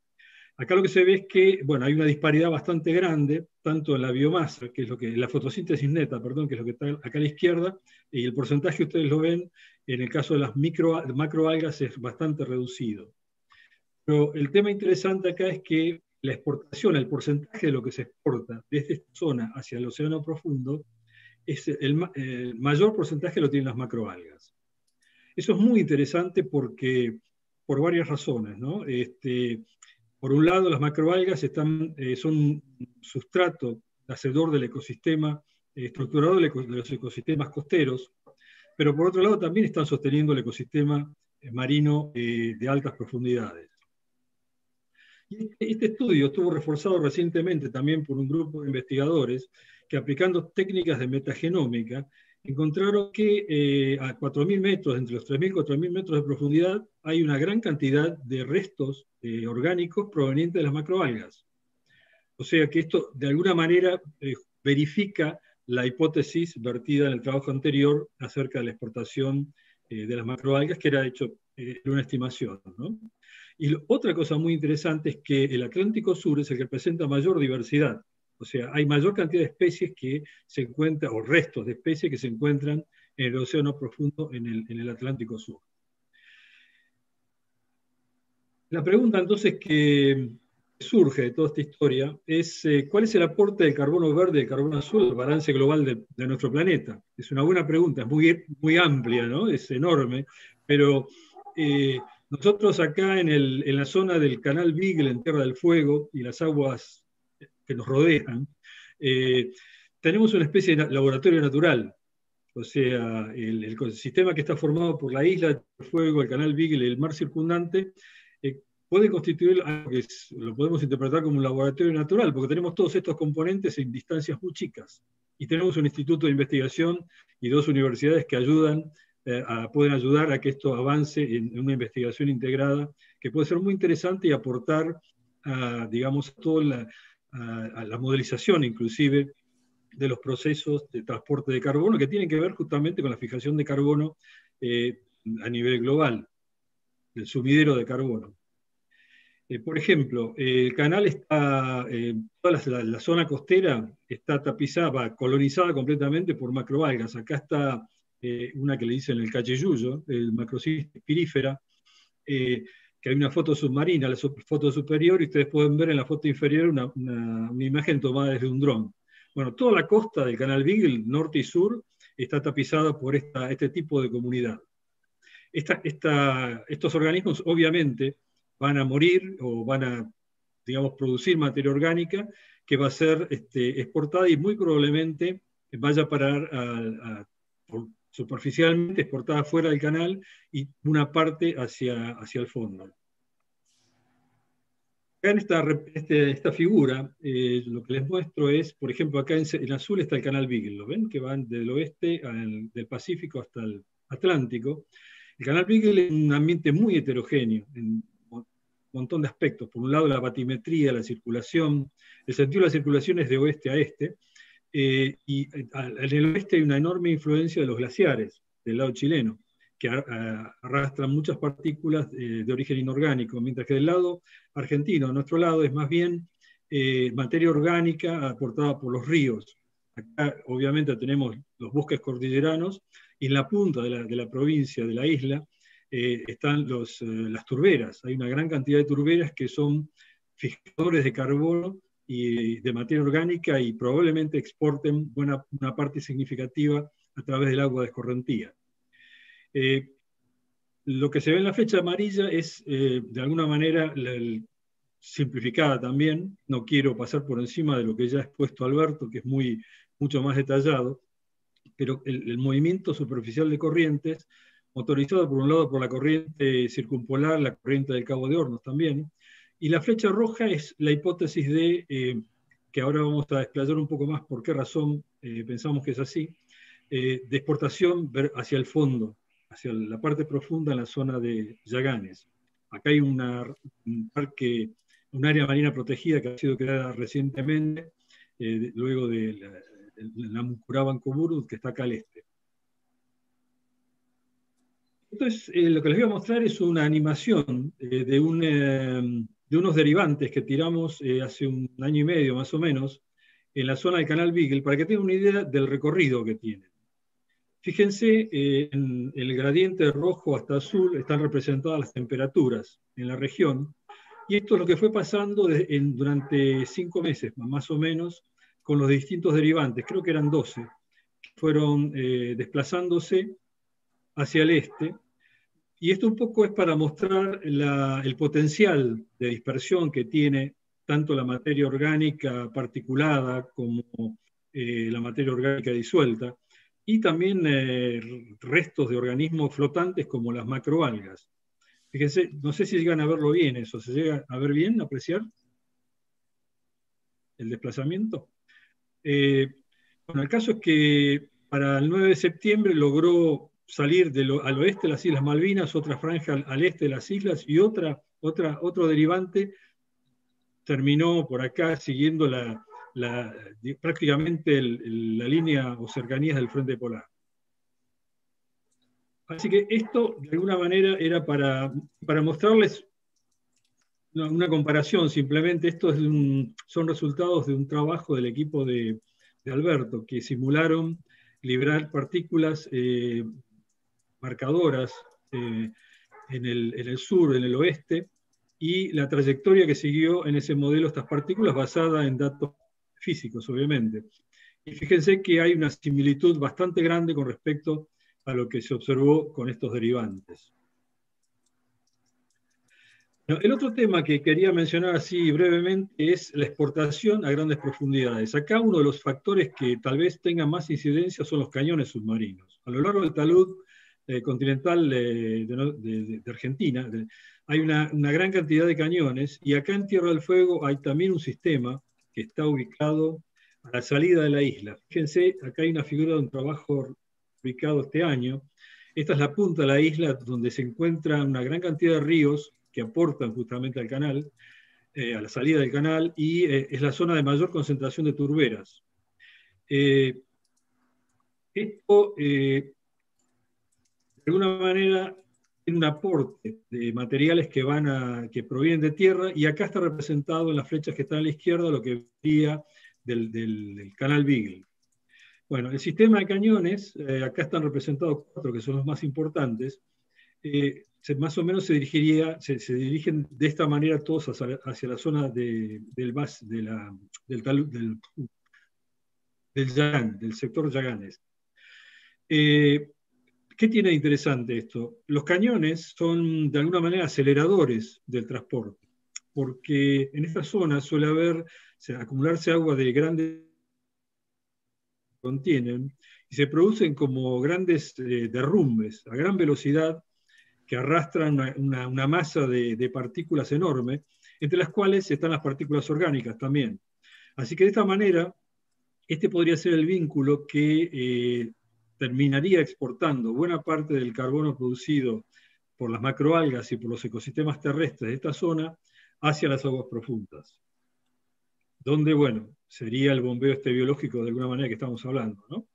Acá lo que se ve es que, bueno, hay una disparidad bastante grande, tanto en la biomasa, que es la fotosíntesis neta, perdón, que es lo que está acá a la izquierda, y el porcentaje ustedes lo ven, en el caso de las macroalgas es bastante reducido. Pero el tema interesante acá es que la exportación, el porcentaje de lo que se exporta desde esta zona hacia el océano profundo, el mayor porcentaje lo tienen las macroalgas. Eso es muy interesante por varias razones, ¿no? Por un lado, las macroalgas son un sustrato hacedor del ecosistema, estructurador de los ecosistemas costeros, pero por otro lado también están sosteniendo el ecosistema marino de altas profundidades. Y este estudio estuvo reforzado recientemente también por un grupo de investigadores que, aplicando técnicas de metagenómica, encontraron que a 4.000 metros, entre los 3.000 y 4.000 metros de profundidad, hay una gran cantidad de restos orgánicos provenientes de las macroalgas. O sea que esto, de alguna manera, verifica la hipótesis vertida en el trabajo anterior acerca de la exportación de las macroalgas, que era hecho una estimación, ¿no? Y otra cosa muy interesante es que el Atlántico Sur es el que presenta mayor diversidad. O sea, hay mayor cantidad de especies que se encuentran, o restos de especies que se encuentran en el océano profundo en el Atlántico Sur. La pregunta entonces que surge de toda esta historia es ¿cuál es el aporte del carbono verde y del carbono azul al balance global de nuestro planeta? Es una buena pregunta, es muy, muy amplia, ¿no? Es enorme, pero nosotros acá en la zona del Canal Beagle, en Tierra del Fuego, y las aguas que nos rodean, tenemos una especie de laboratorio natural. O sea, el ecosistema que está formado por la isla de Fuego, el Canal Beagle y el mar circundante, puede constituir algo que lo podemos interpretar como un laboratorio natural, porque tenemos todos estos componentes en distancias muy chicas. Y tenemos un instituto de investigación y 2 universidades que pueden ayudar a que esto avance en una investigación integrada, que puede ser muy interesante y aportar, digamos, a la modelización inclusive de los procesos de transporte de carbono que tienen que ver justamente con la fijación de carbono a nivel global, el sumidero de carbono. Por ejemplo, el canal está, toda la zona costera está tapizada, colonizada completamente por macroalgas. Acá está una que le dicen el cacheyuyo, el Macrocystis pirífera, que hay una foto submarina, la foto superior, y ustedes pueden ver en la foto inferior una imagen tomada desde un dron. Bueno, toda la costa del Canal Beagle, norte y sur, está tapizada por este tipo de comunidad. Estos organismos obviamente van a morir o van a, digamos, producir materia orgánica que va a ser exportada y muy probablemente vaya a parar superficialmente exportada fuera del canal y una parte hacia el fondo. Acá en esta figura, lo que les muestro es, por ejemplo, acá en azul está el Canal Beagle, ¿lo ven? Que van del oeste del Pacífico hasta el Atlántico. El Canal Beagle es un ambiente muy heterogéneo, en un montón de aspectos. Por un lado, la batimetría, la circulación. El sentido de la circulación es de oeste a este. Y en el oeste hay una enorme influencia de los glaciares, del lado chileno, que arrastran muchas partículas de origen inorgánico, mientras que del lado argentino, a nuestro lado, es más bien materia orgánica aportada por los ríos. Acá obviamente tenemos los bosques cordilleranos, y en la punta de la provincia, de la isla, están las turberas. Hay una gran cantidad de turberas que son fijadores de carbono y de materia orgánica y probablemente exporten una parte significativa a través del agua de escorrentía. Lo que se ve en la flecha amarilla es, de alguna manera, simplificada también. No quiero pasar por encima de lo que ya ha expuesto Alberto, que es mucho más detallado, pero el movimiento superficial de corrientes, motorizado por un lado por la corriente circumpolar, la corriente del Cabo de Hornos también, y la flecha roja es la hipótesis que ahora vamos a explayar un poco más por qué razón pensamos que es así, de exportación hacia el fondo, hacia la parte profunda en la zona de Yaganes. Acá hay un área marina protegida que ha sido creada recientemente, luego de la Mucuraban-Cumuru, que está acá al este. Entonces, lo que les voy a mostrar es una animación de unos derivantes que tiramos hace un año y medio más o menos en la zona del Canal Beagle, para que tengan una idea del recorrido que tienen. Fíjense, en el gradiente de rojo hasta azul están representadas las temperaturas en la región, y esto es lo que fue pasando durante 5 meses, más o menos, con los distintos derivantes, creo que eran 12, que fueron desplazándose hacia el este. Y esto un poco es para mostrar el potencial de dispersión que tiene tanto la materia orgánica particulada como la materia orgánica disuelta, y también restos de organismos flotantes como las macroalgas. Fíjense, no sé si llegan a verlo bien eso, ¿se llega a ver bien, a apreciar el desplazamiento? Bueno, el caso es que para el 9 de septiembre logró salir al oeste de las Islas Malvinas, otra franja al este de las islas y otro derivante terminó por acá siguiendo prácticamente la línea o cercanías del frente polar. Así que esto, de alguna manera, era para mostrarles una comparación, simplemente. Esto son resultados de un trabajo del equipo de Alberto, que simularon liberar partículas marcadoras en el sur, en el oeste, y la trayectoria que siguió en ese modelo estas partículas basada en datos físicos, obviamente. Y fíjense que hay una similitud bastante grande con respecto a lo que se observó con estos derivantes. El otro tema que quería mencionar así brevemente es la exportación a grandes profundidades. Acá uno de los factores que tal vez tenga más incidencia son los cañones submarinos. A lo largo del talud continental de Argentina hay una gran cantidad de cañones, y acá en Tierra del Fuego hay también un sistema que está ubicado a la salida de la isla. Fíjense, acá hay una figura de un trabajo ubicado este año. Esta es la punta de la isla donde se encuentra una gran cantidad de ríos que aportan justamente al canal, a la salida del canal, y es la zona de mayor concentración de turberas. Esto, de alguna manera, tiene un aporte de materiales que provienen de tierra, y acá está representado en las flechas que están a la izquierda lo que veía del canal Beagle. Bueno, el sistema de cañones, acá están representados 4 que son los más importantes. Más o menos se dirigen de esta manera todos hacia la zona del Yagán, del sector Yaganes. ¿Qué tiene de interesante esto? Los cañones son de alguna manera aceleradores del transporte, porque en esta zona suele acumularse agua de grandes contienen, y se producen como grandes derrumbes a gran velocidad que arrastran una masa de partículas enorme, entre las cuales están las partículas orgánicas también. Así que de esta manera, este podría ser el vínculo que terminaría exportando buena parte del carbono producido por las macroalgas y por los ecosistemas terrestres de esta zona hacia las aguas profundas, donde, bueno, sería el bombeo biológico de alguna manera que estamos hablando, ¿no?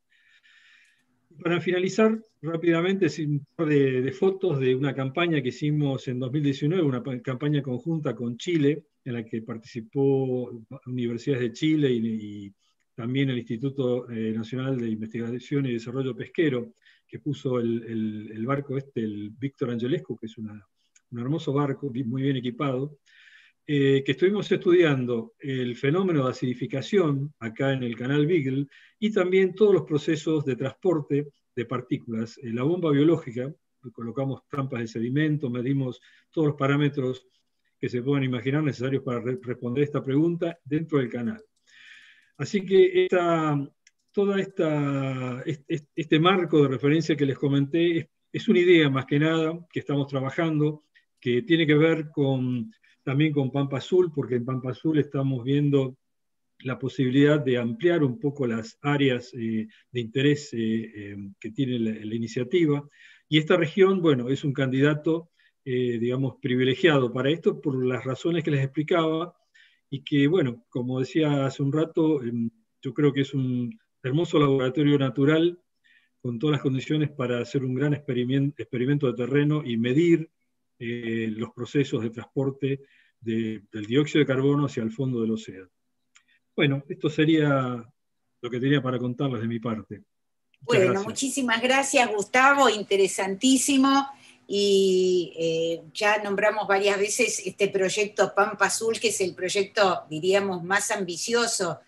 Para finalizar, rápidamente, un par de fotos de una campaña que hicimos en 2019, una campaña conjunta con Chile, en la que participó universidades de Chile y también el Instituto Nacional de Investigación y Desarrollo Pesquero, que puso el barco el Víctor Angelescu, que es un hermoso barco, muy bien equipado, que estuvimos estudiando el fenómeno de acidificación acá en el canal Beagle, y también todos los procesos de transporte de partículas. La bomba biológica, colocamos trampas de sedimento, medimos todos los parámetros que se puedan imaginar necesarios para responder esta pregunta dentro del canal. Así que este marco de referencia que les comenté es una idea más que nada que estamos trabajando, que tiene que ver también con Pampa Azul, porque en Pampa Azul estamos viendo la posibilidad de ampliar un poco las áreas de interés que tiene la iniciativa. Y esta región, bueno, es un candidato, digamos, privilegiado para esto por las razones que les explicaba, y que, bueno, como decía hace un rato, yo creo que es un hermoso laboratorio natural con todas las condiciones para hacer un gran experimento de terreno y medir los procesos de transporte del dióxido de carbono hacia el fondo del océano. Bueno, esto sería lo que tenía para contarles de mi parte. Bueno, muchísimas gracias, Gustavo, interesantísimo. Y ya nombramos varias veces este proyecto Pampa Azul, que es el proyecto, diríamos, más ambicioso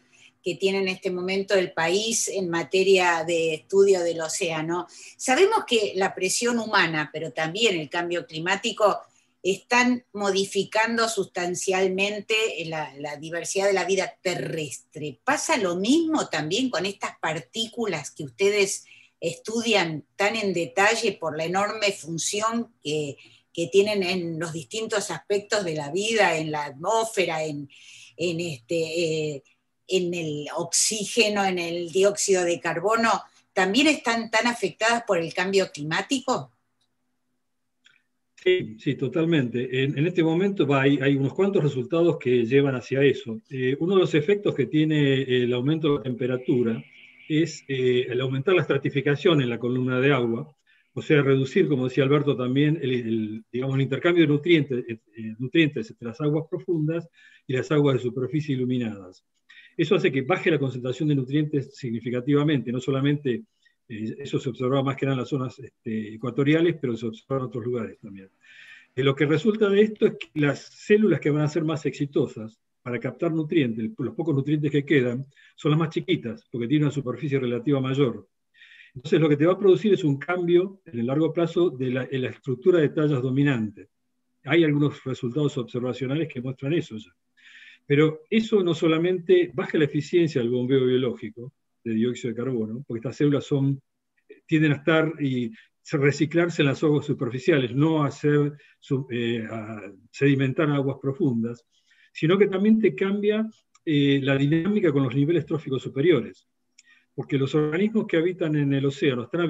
que tiene en este momento el país en materia de estudio del océano. Sabemos que la presión humana, pero también el cambio climático, están modificando sustancialmente la diversidad de la vida terrestre. ¿Pasa lo mismo también con estas partículas que ustedes estudian tan en detalle por la enorme función que que tienen en los distintos aspectos de la vida, en la atmósfera, en el oxígeno, en el dióxido de carbono, ¿también están tan afectadas por el cambio climático? Sí, sí, totalmente. En este momento hay unos cuantos resultados que llevan hacia eso. Uno de los efectos que tiene el aumento de la temperatura es el aumentar la estratificación en la columna de agua, o sea, reducir, como decía Alberto también, digamos, el intercambio de nutrientes entre las aguas profundas y las aguas de superficie iluminadas. Eso hace que baje la concentración de nutrientes significativamente, no solamente eso se observaba más que nada en las zonas ecuatoriales, pero se observa en otros lugares también. Lo que resulta de esto es que las células que van a ser más exitosas para captar nutrientes, los pocos nutrientes que quedan, son las más chiquitas, porque tienen una superficie relativa mayor. Entonces lo que te va a producir es un cambio en el largo plazo en la estructura de tallas dominante. Hay algunos resultados observacionales que muestran eso ya. Pero eso no solamente baja la eficiencia del bombeo biológico de dióxido de carbono, porque estas células tienden a estar y reciclarse en las aguas superficiales, no a sedimentar aguas profundas, sino que también te cambia la dinámica con los niveles tróficos superiores. Porque los organismos que habitan en el océano están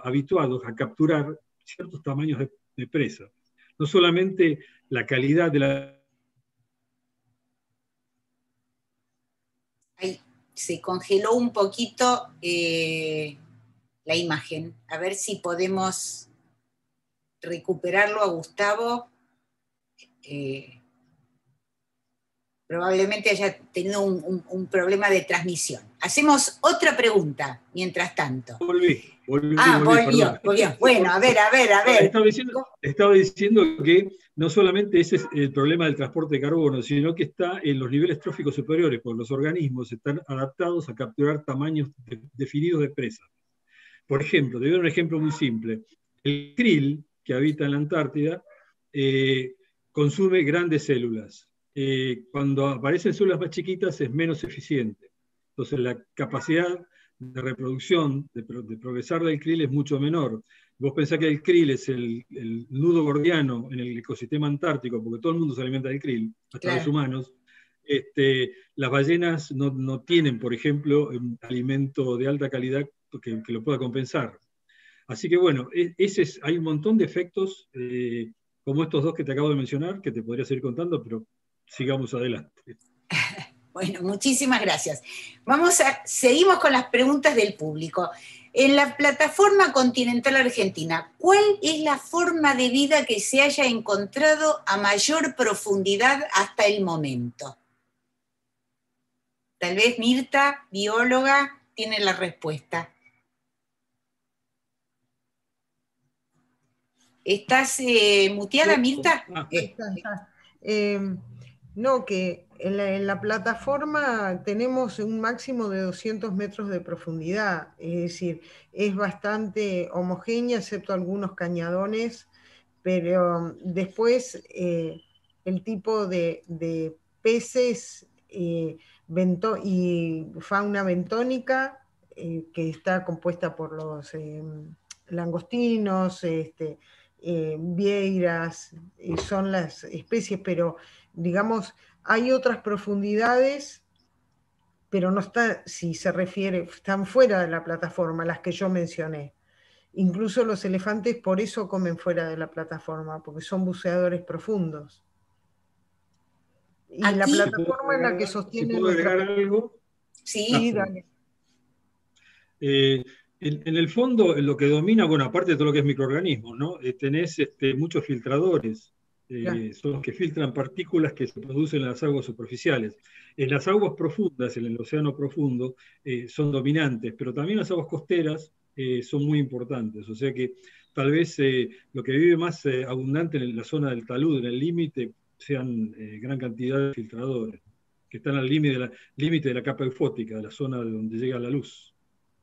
habituados a capturar ciertos tamaños de presa. No solamente la calidad de la... Ahí se congeló un poquito la imagen. A ver si podemos recuperarlo a Gustavo. Probablemente haya tenido un problema de transmisión. Hacemos otra pregunta mientras tanto. Volví. Volvió. Bueno, a ver. Estaba diciendo que no solamente ese es el problema del transporte de carbono, sino que está en los niveles tróficos superiores, porque los organismos están adaptados a capturar tamaños definidos de presa. Por ejemplo, te doy un ejemplo muy simple. El krill, que habita en la Antártida, consume grandes células. Cuando aparecen células más chiquitas es menos eficiente. Entonces la capacidad de reproducción, de progresar del krill es mucho menor. Vos pensás que el krill es el nudo gordiano en el ecosistema antártico, porque todo el mundo se alimenta del krill, hasta los humanos. Las ballenas no tienen, por ejemplo, alimento de alta calidad que lo pueda compensar. Así que bueno, hay un montón de efectos como estos dos que te acabo de mencionar, que te podría seguir contando, pero sigamos adelante. Bueno, muchísimas gracias. Seguimos con las preguntas del público. En la plataforma continental argentina, ¿cuál es la forma de vida que se haya encontrado a mayor profundidad hasta el momento? Tal vez Mirta, bióloga, tiene la respuesta. ¿Estás muteada, Mirta? Está. No, que en la plataforma tenemos un máximo de 200 metros de profundidad, es decir, es bastante homogénea, excepto algunos cañadones, pero después el tipo de peces y fauna bentónica, que está compuesta por los langostinos, vieiras, son las especies, pero digamos, hay otras profundidades, pero no está, si se refiere, están fuera de la plataforma, las que yo mencioné. Incluso los elefantes por eso comen fuera de la plataforma, porque son buceadores profundos. Y la plataforma en la que sostiene... ¿Se puede agregar algo? Sí, dale. En el fondo, lo que domina, bueno, aparte de todo lo que es microorganismos, ¿no? Tenés muchos filtradores, son los que filtran partículas que se producen en las aguas superficiales. En las aguas profundas, en el océano profundo, son dominantes, pero también las aguas costeras son muy importantes. O sea que tal vez lo que vive más abundante en la zona del talud, en el límite, sean gran cantidad de filtradores, que están al límite de la capa eufótica, de la zona de donde llega la luz.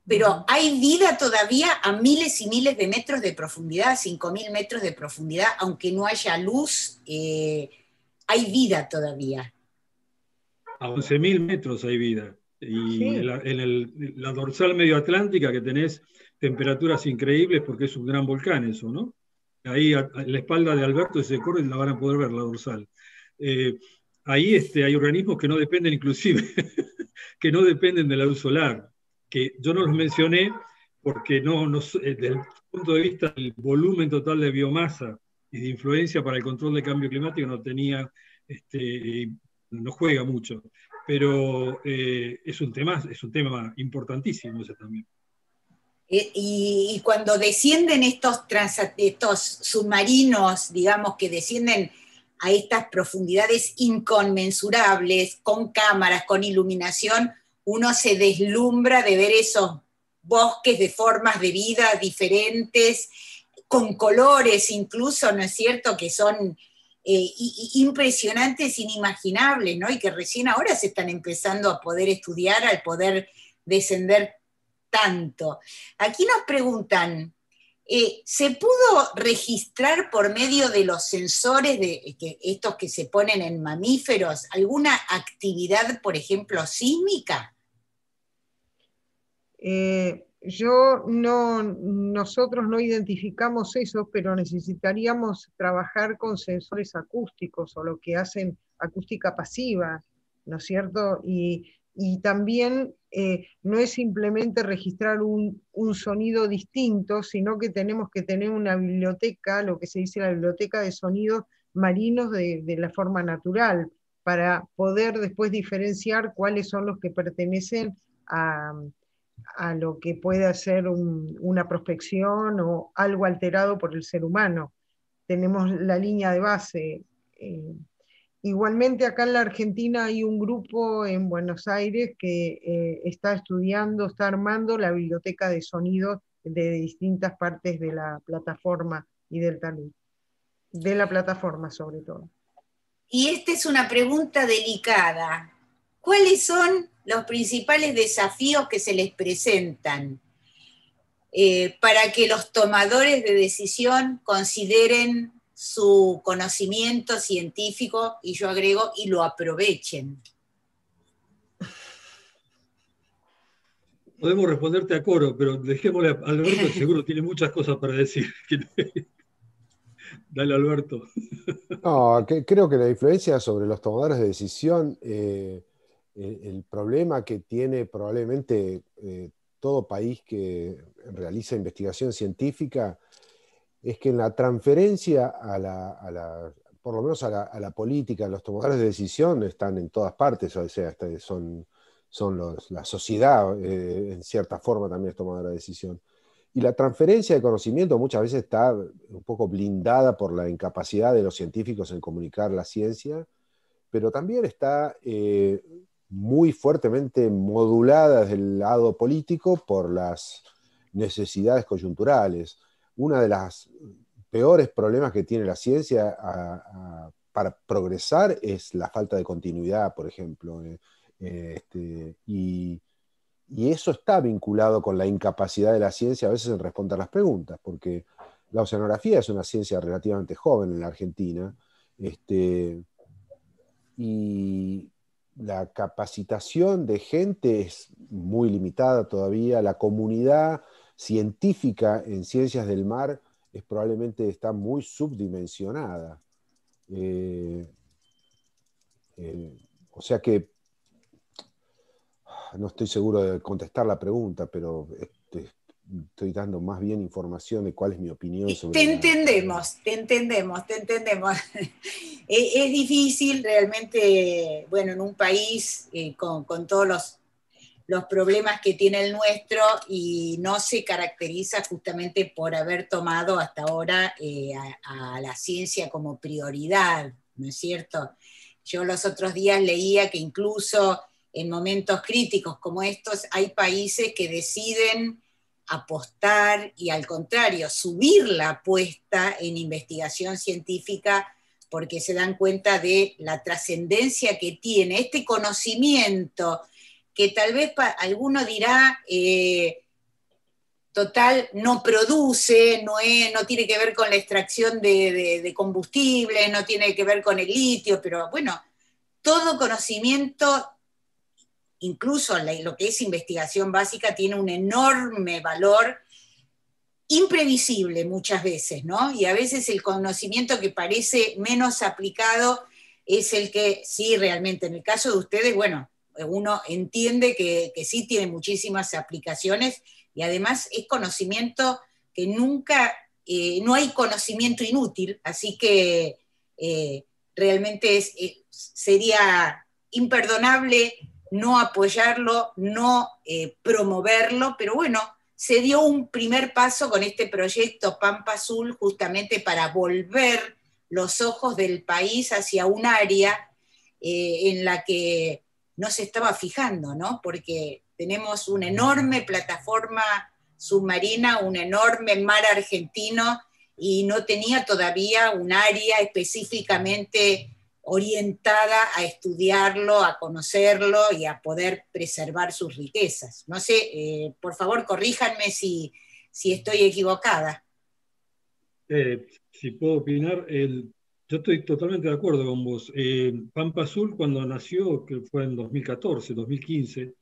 Pero hay vida todavía a miles y miles de metros de profundidad, 5.000 metros de profundidad, aunque no haya luz, hay vida todavía. A 11.000 metros hay vida. Y Sí. en la dorsal medio atlántica, que tenés temperaturas increíbles porque es un gran volcán eso, ¿no? ahí a la espalda de Alberto, si se corren, la van a poder ver, la dorsal. Ahí hay organismos que no dependen inclusive, que no dependen de la luz solar, que yo no los mencioné porque desde el punto de vista del volumen total de biomasa y de influencia para el control del cambio climático no juega mucho. Pero es un tema importantísimo ese también. Y cuando descienden estos submarinos, digamos, que descienden a estas profundidades inconmensurables, con cámaras, con iluminación, uno se deslumbra de ver esos bosques de formas de vida diferentes, con colores incluso, ¿no es cierto?, que son impresionantes, inimaginables, ¿no? Y que recién ahora se están empezando a poder estudiar, al poder descender tanto. Aquí nos preguntan, ¿se pudo registrar por medio de los sensores, estos que se ponen en mamíferos, alguna actividad, por ejemplo, sísmica? Nosotros no identificamos eso, pero necesitaríamos trabajar con sensores acústicos o lo que hacen acústica pasiva, ¿no es cierto? Y también no es simplemente registrar un sonido distinto, sino que tenemos que tener una biblioteca, lo que se dice la biblioteca de sonidos marinos de la forma natural, para poder después diferenciar cuáles son los que pertenecen a lo que puede ser una prospección o algo alterado por el ser humano. Tenemos la línea de base. Igualmente acá en la Argentina hay un grupo en Buenos Aires que está estudiando, está armando la biblioteca de sonidos de distintas partes de la plataforma y del talud, de la plataforma sobre todo. Y esta es una pregunta delicada. ¿Cuáles son los principales desafíos que se les presentan para que los tomadores de decisión consideren su conocimiento científico, y yo agrego, y lo aprovechen? Podemos responderte a coro, pero dejémosle a Alberto, seguro tiene muchas cosas para decir. Dale, Alberto. No, creo que la influencia sobre los tomadores de decisión, el problema que tiene probablemente todo país que realiza investigación científica, es que en la transferencia por lo menos a la política, los tomadores de decisión están en todas partes, o sea, la sociedad en cierta forma también es tomadora de decisión. Y la transferencia de conocimiento muchas veces está un poco blindada por la incapacidad de los científicos en comunicar la ciencia, pero también está muy fuertemente modulada desde el lado político por las necesidades coyunturales. Uno de los peores problemas que tiene la ciencia para progresar es la falta de continuidad, por ejemplo. Y eso está vinculado con la incapacidad de la ciencia a veces en responder las preguntas, porque la oceanografía es una ciencia relativamente joven en la Argentina, y la capacitación de gente es muy limitada todavía. La comunidad científica en ciencias del mar probablemente está muy subdimensionada. O sea que no estoy seguro de contestar la pregunta, pero estoy dando más bien información de cuál es mi opinión sobre Te entendemos. Es difícil realmente, bueno, en un país con todos los problemas que tiene el nuestro, y no se caracteriza justamente por haber tomado hasta ahora a la ciencia como prioridad, ¿no es cierto? Yo los otros días leía que incluso en momentos críticos como estos hay países que deciden apostar y, al contrario, subir la apuesta en investigación científica, porque se dan cuenta de la trascendencia que tiene este conocimiento, que tal vez alguno dirá, total, no produce, no tiene que ver con la extracción de combustibles, no tiene que ver con el litio, pero bueno, todo conocimiento, incluso lo que es investigación básica, tiene un enorme valor, imprevisible muchas veces, ¿no? Y a veces el conocimiento que parece menos aplicado es el que sí, realmente, en el caso de ustedes, bueno, uno entiende que sí tiene muchísimas aplicaciones y además es conocimiento que nunca, no hay conocimiento inútil, así que realmente sería imperdonable no apoyarlo, no promoverlo, pero bueno, se dio un primer paso con este proyecto Pampa Azul justamente para volver los ojos del país hacia un área en la que no se estaba fijando, ¿no? Porque tenemos una enorme plataforma submarina, un enorme mar argentino, y no tenía todavía un área específicamente orientada a estudiarlo, a conocerlo y a poder preservar sus riquezas. No sé, por favor, corríjanme si estoy equivocada. Si puedo opinar, yo estoy totalmente de acuerdo con vos. Pampa Azul, cuando nació, que fue en 2014, 2015,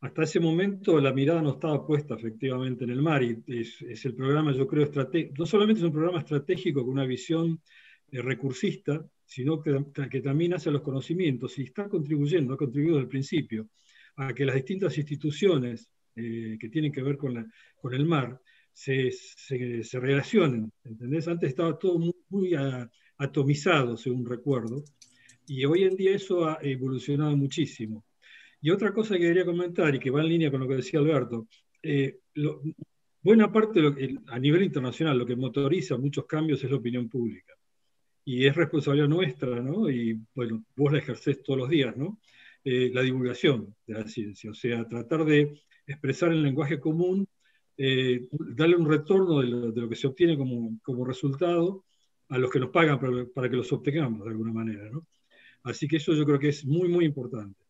hasta ese momento la mirada no estaba puesta efectivamente en el mar, y es el programa, yo creo, no solamente es un programa estratégico con una visión recursista, sino que también hace los conocimientos y está contribuyendo, ha contribuido desde el principio a que las distintas instituciones que tienen que ver con el mar se relacionen, ¿entendés? Antes estaba todo muy atomizado, según recuerdo, y hoy en día eso ha evolucionado muchísimo. Y otra cosa que quería comentar, y que va en línea con lo que decía Alberto, buena parte a nivel internacional lo que motoriza muchos cambios es la opinión pública. Y es responsabilidad nuestra, ¿no? Y bueno, vos la ejercés todos los días, ¿no? La divulgación de la ciencia, o sea, tratar de expresar en lenguaje común, darle un retorno de lo que se obtiene como resultado a los que nos pagan para que los obtengamos de alguna manera, ¿no? Así que eso yo creo que es muy, muy importante.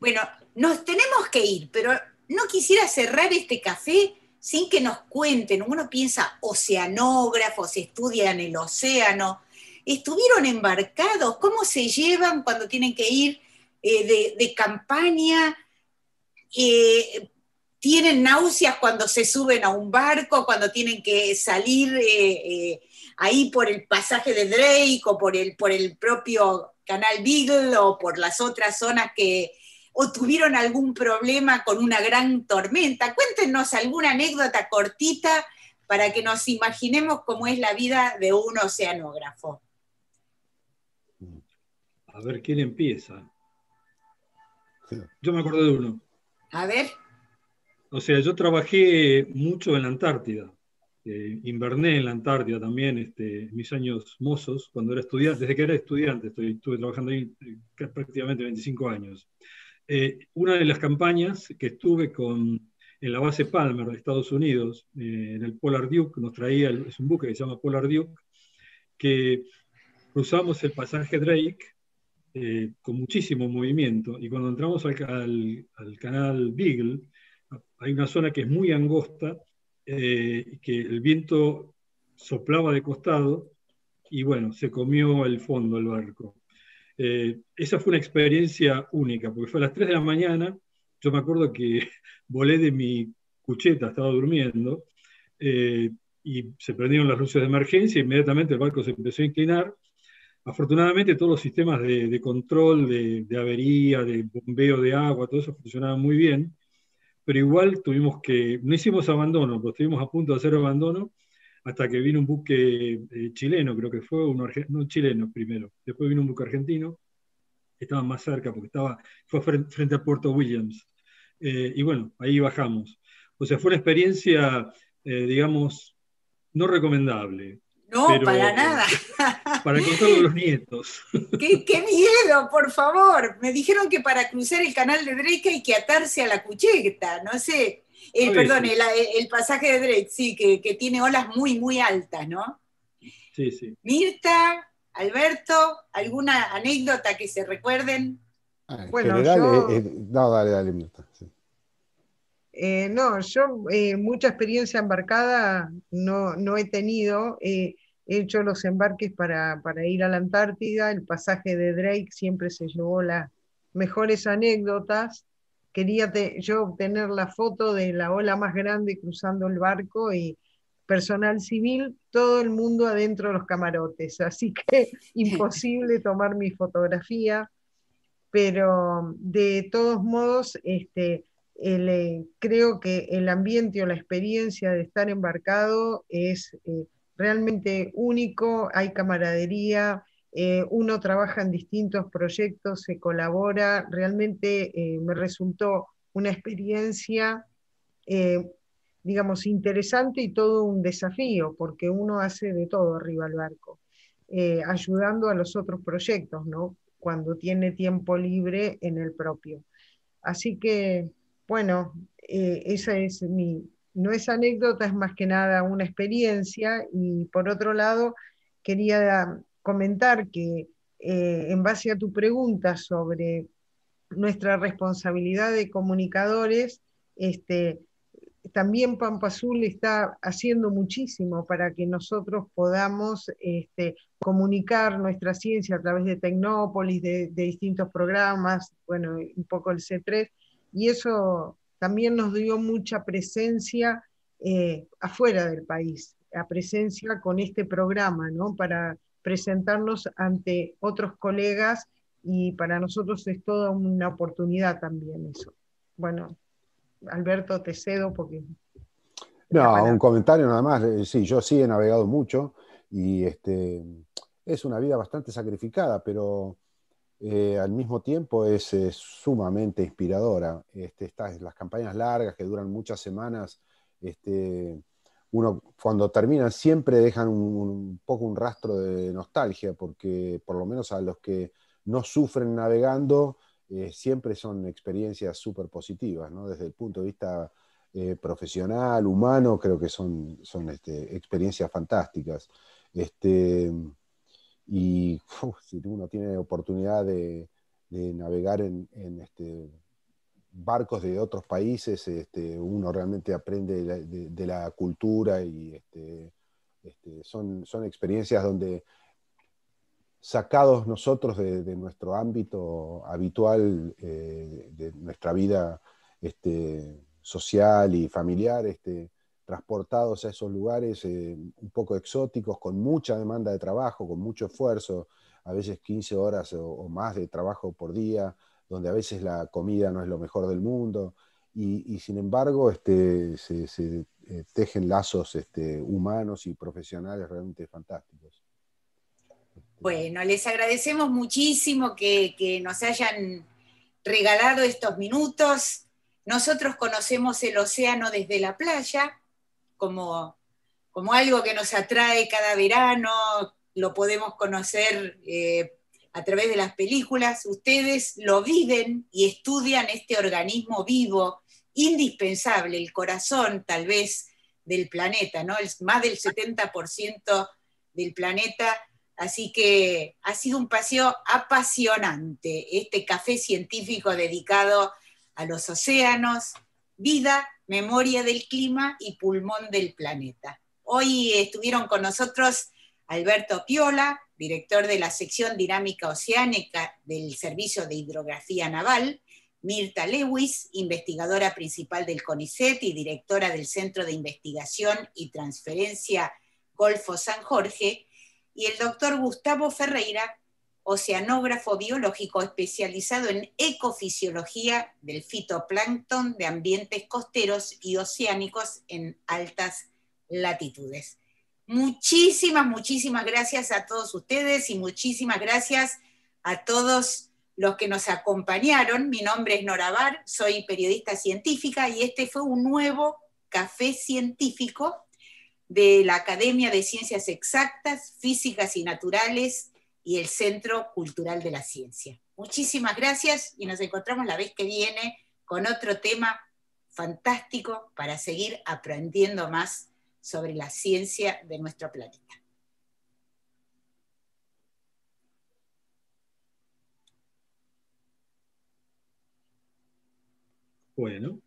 Bueno, nos tenemos que ir, pero no quisiera cerrar este café sin que nos cuenten. Uno piensa oceanógrafos, estudian el océano, estuvieron embarcados, ¿cómo se llevan cuando tienen que ir de campaña? ¿Tienen náuseas cuando se suben a un barco, cuando tienen que salir ahí por el pasaje de Drake o por el propio canal Beagle o por las otras zonas o tuvieron algún problema con una gran tormenta? Cuéntenos alguna anécdota cortita para que nos imaginemos cómo es la vida de un oceanógrafo. A ver, ¿quién empieza? Yo me acuerdo de uno. A ver. O sea, yo trabajé mucho en la Antártida. Inverné en la Antártida también, en mis años mozos, cuando era estudiante. Desde que era estudiante estuve trabajando ahí prácticamente 25 años. Una de las campañas que estuve en la base Palmer de Estados Unidos, en el Polar Duke, nos traía, es un buque que se llama Polar Duke, que cruzamos el pasaje Drake con muchísimo movimiento, y cuando entramos al canal Beagle, hay una zona que es muy angosta, que el viento soplaba de costado, y bueno, se comió el fondo el barco. Esa fue una experiencia única, porque fue a las 3 de la mañana, yo me acuerdo que volé de mi cucheta, estaba durmiendo, y se prendieron las luces de emergencia, inmediatamente el barco se empezó a inclinar. Afortunadamente todos los sistemas de control, de avería, de bombeo de agua, todo eso funcionaba muy bien, pero igual no hicimos abandono, pero estuvimos a punto de hacer abandono hasta que vino un buque chileno, creo que fue, no chileno primero, después vino un buque argentino, que estaba más cerca porque fue frente a Puerto Williams. Y bueno, ahí bajamos. O sea, fue una experiencia, digamos, no recomendable. No, pero, para nada. Para contarlo a los nietos. ¡Qué miedo, por favor! Me dijeron que para cruzar el canal de Drake hay que atarse a la cucheta, no sé. Perdón, el pasaje de Drake, sí, que tiene olas muy, muy altas, ¿no? Sí, sí. Mirta, Alberto, ¿alguna anécdota que se recuerden? En general, no, dale, Mirta. Sí. No, yo mucha experiencia embarcada no he tenido. He hecho los embarques para ir a la Antártida. El pasaje de Drake siempre se llevó las mejores anécdotas, quería yo obtener la foto de la ola más grande cruzando el barco y personal civil, todo el mundo adentro de los camarotes, así que imposible tomar mi fotografía, pero de todos modos, creo que el ambiente o la experiencia de estar embarcado es realmente único, hay camaradería, uno trabaja en distintos proyectos, se colabora, realmente me resultó una experiencia, eh, digamos, interesante y todo un desafío, porque uno hace de todo arriba del barco, ayudando a los otros proyectos, ¿no? Cuando tiene tiempo libre en el propio. Así que, bueno, esa es no es anécdota, es más que nada una experiencia. Y por otro lado, quería comentar que en base a tu pregunta sobre nuestra responsabilidad de comunicadores, también Pampa Azul está haciendo muchísimo para que nosotros podamos comunicar nuestra ciencia a través de Tecnópolis, de distintos programas, bueno, un poco el C3, y eso también nos dio mucha presencia afuera del país, a presencia con este programa, ¿no? Para presentarnos ante otros colegas, y para nosotros es toda una oportunidad también eso. Bueno, Alberto, te cedo porque la No, un palabra. comentario nada más. Sí, yo sí he navegado mucho y es una vida bastante sacrificada, pero al mismo tiempo es sumamente inspiradora. Las campañas largas que duran muchas semanas, uno cuando terminan siempre dejan un poco un rastro de nostalgia, porque por lo menos a los que no sufren navegando, siempre son experiencias súper positivas, ¿no? Desde el punto de vista profesional, humano, creo que son experiencias fantásticas. Este, y si uno tiene oportunidad de navegar en barcos de otros países, uno realmente aprende de la cultura y son experiencias donde sacados nosotros de nuestro ámbito habitual, de nuestra vida social y familiar, transportados a esos lugares un poco exóticos, con mucha demanda de trabajo, con mucho esfuerzo, a veces 15 horas o más de trabajo por día, donde a veces la comida no es lo mejor del mundo, y sin embargo se tejen lazos humanos y profesionales realmente fantásticos. Bueno, les agradecemos muchísimo que nos hayan regalado estos minutos. Nosotros conocemos el océano desde la playa, como algo que nos atrae cada verano, lo podemos conocer a través de las películas. Ustedes lo viven y estudian este organismo vivo, indispensable, el corazón tal vez del planeta, ¿no? Más del 70% del planeta. Así que ha sido un paseo apasionante, este café científico dedicado a los océanos, vida, memoria del clima y pulmón del planeta. Hoy estuvieron con nosotros Alberto Piola, director de la sección dinámica oceánica del Servicio de Hidrografía Naval, Mirta Lewis, investigadora principal del CONICET y directora del Centro de Investigación y Transferencia Golfo San Jorge, y el doctor Gustavo Ferreira, oceanógrafo biológico especializado en ecofisiología del fitoplancton de ambientes costeros y oceánicos en altas latitudes. Muchísimas, muchísimas gracias a todos ustedes y muchísimas gracias a todos los que nos acompañaron. Mi nombre es Nora Bar, soy periodista científica y este fue un nuevo café científico de la Academia de Ciencias Exactas, Físicas y Naturales y el Centro Cultural de la Ciencia. Muchísimas gracias y nos encontramos la vez que viene con otro tema fantástico para seguir aprendiendo más sobre la ciencia de nuestro planeta. Bueno.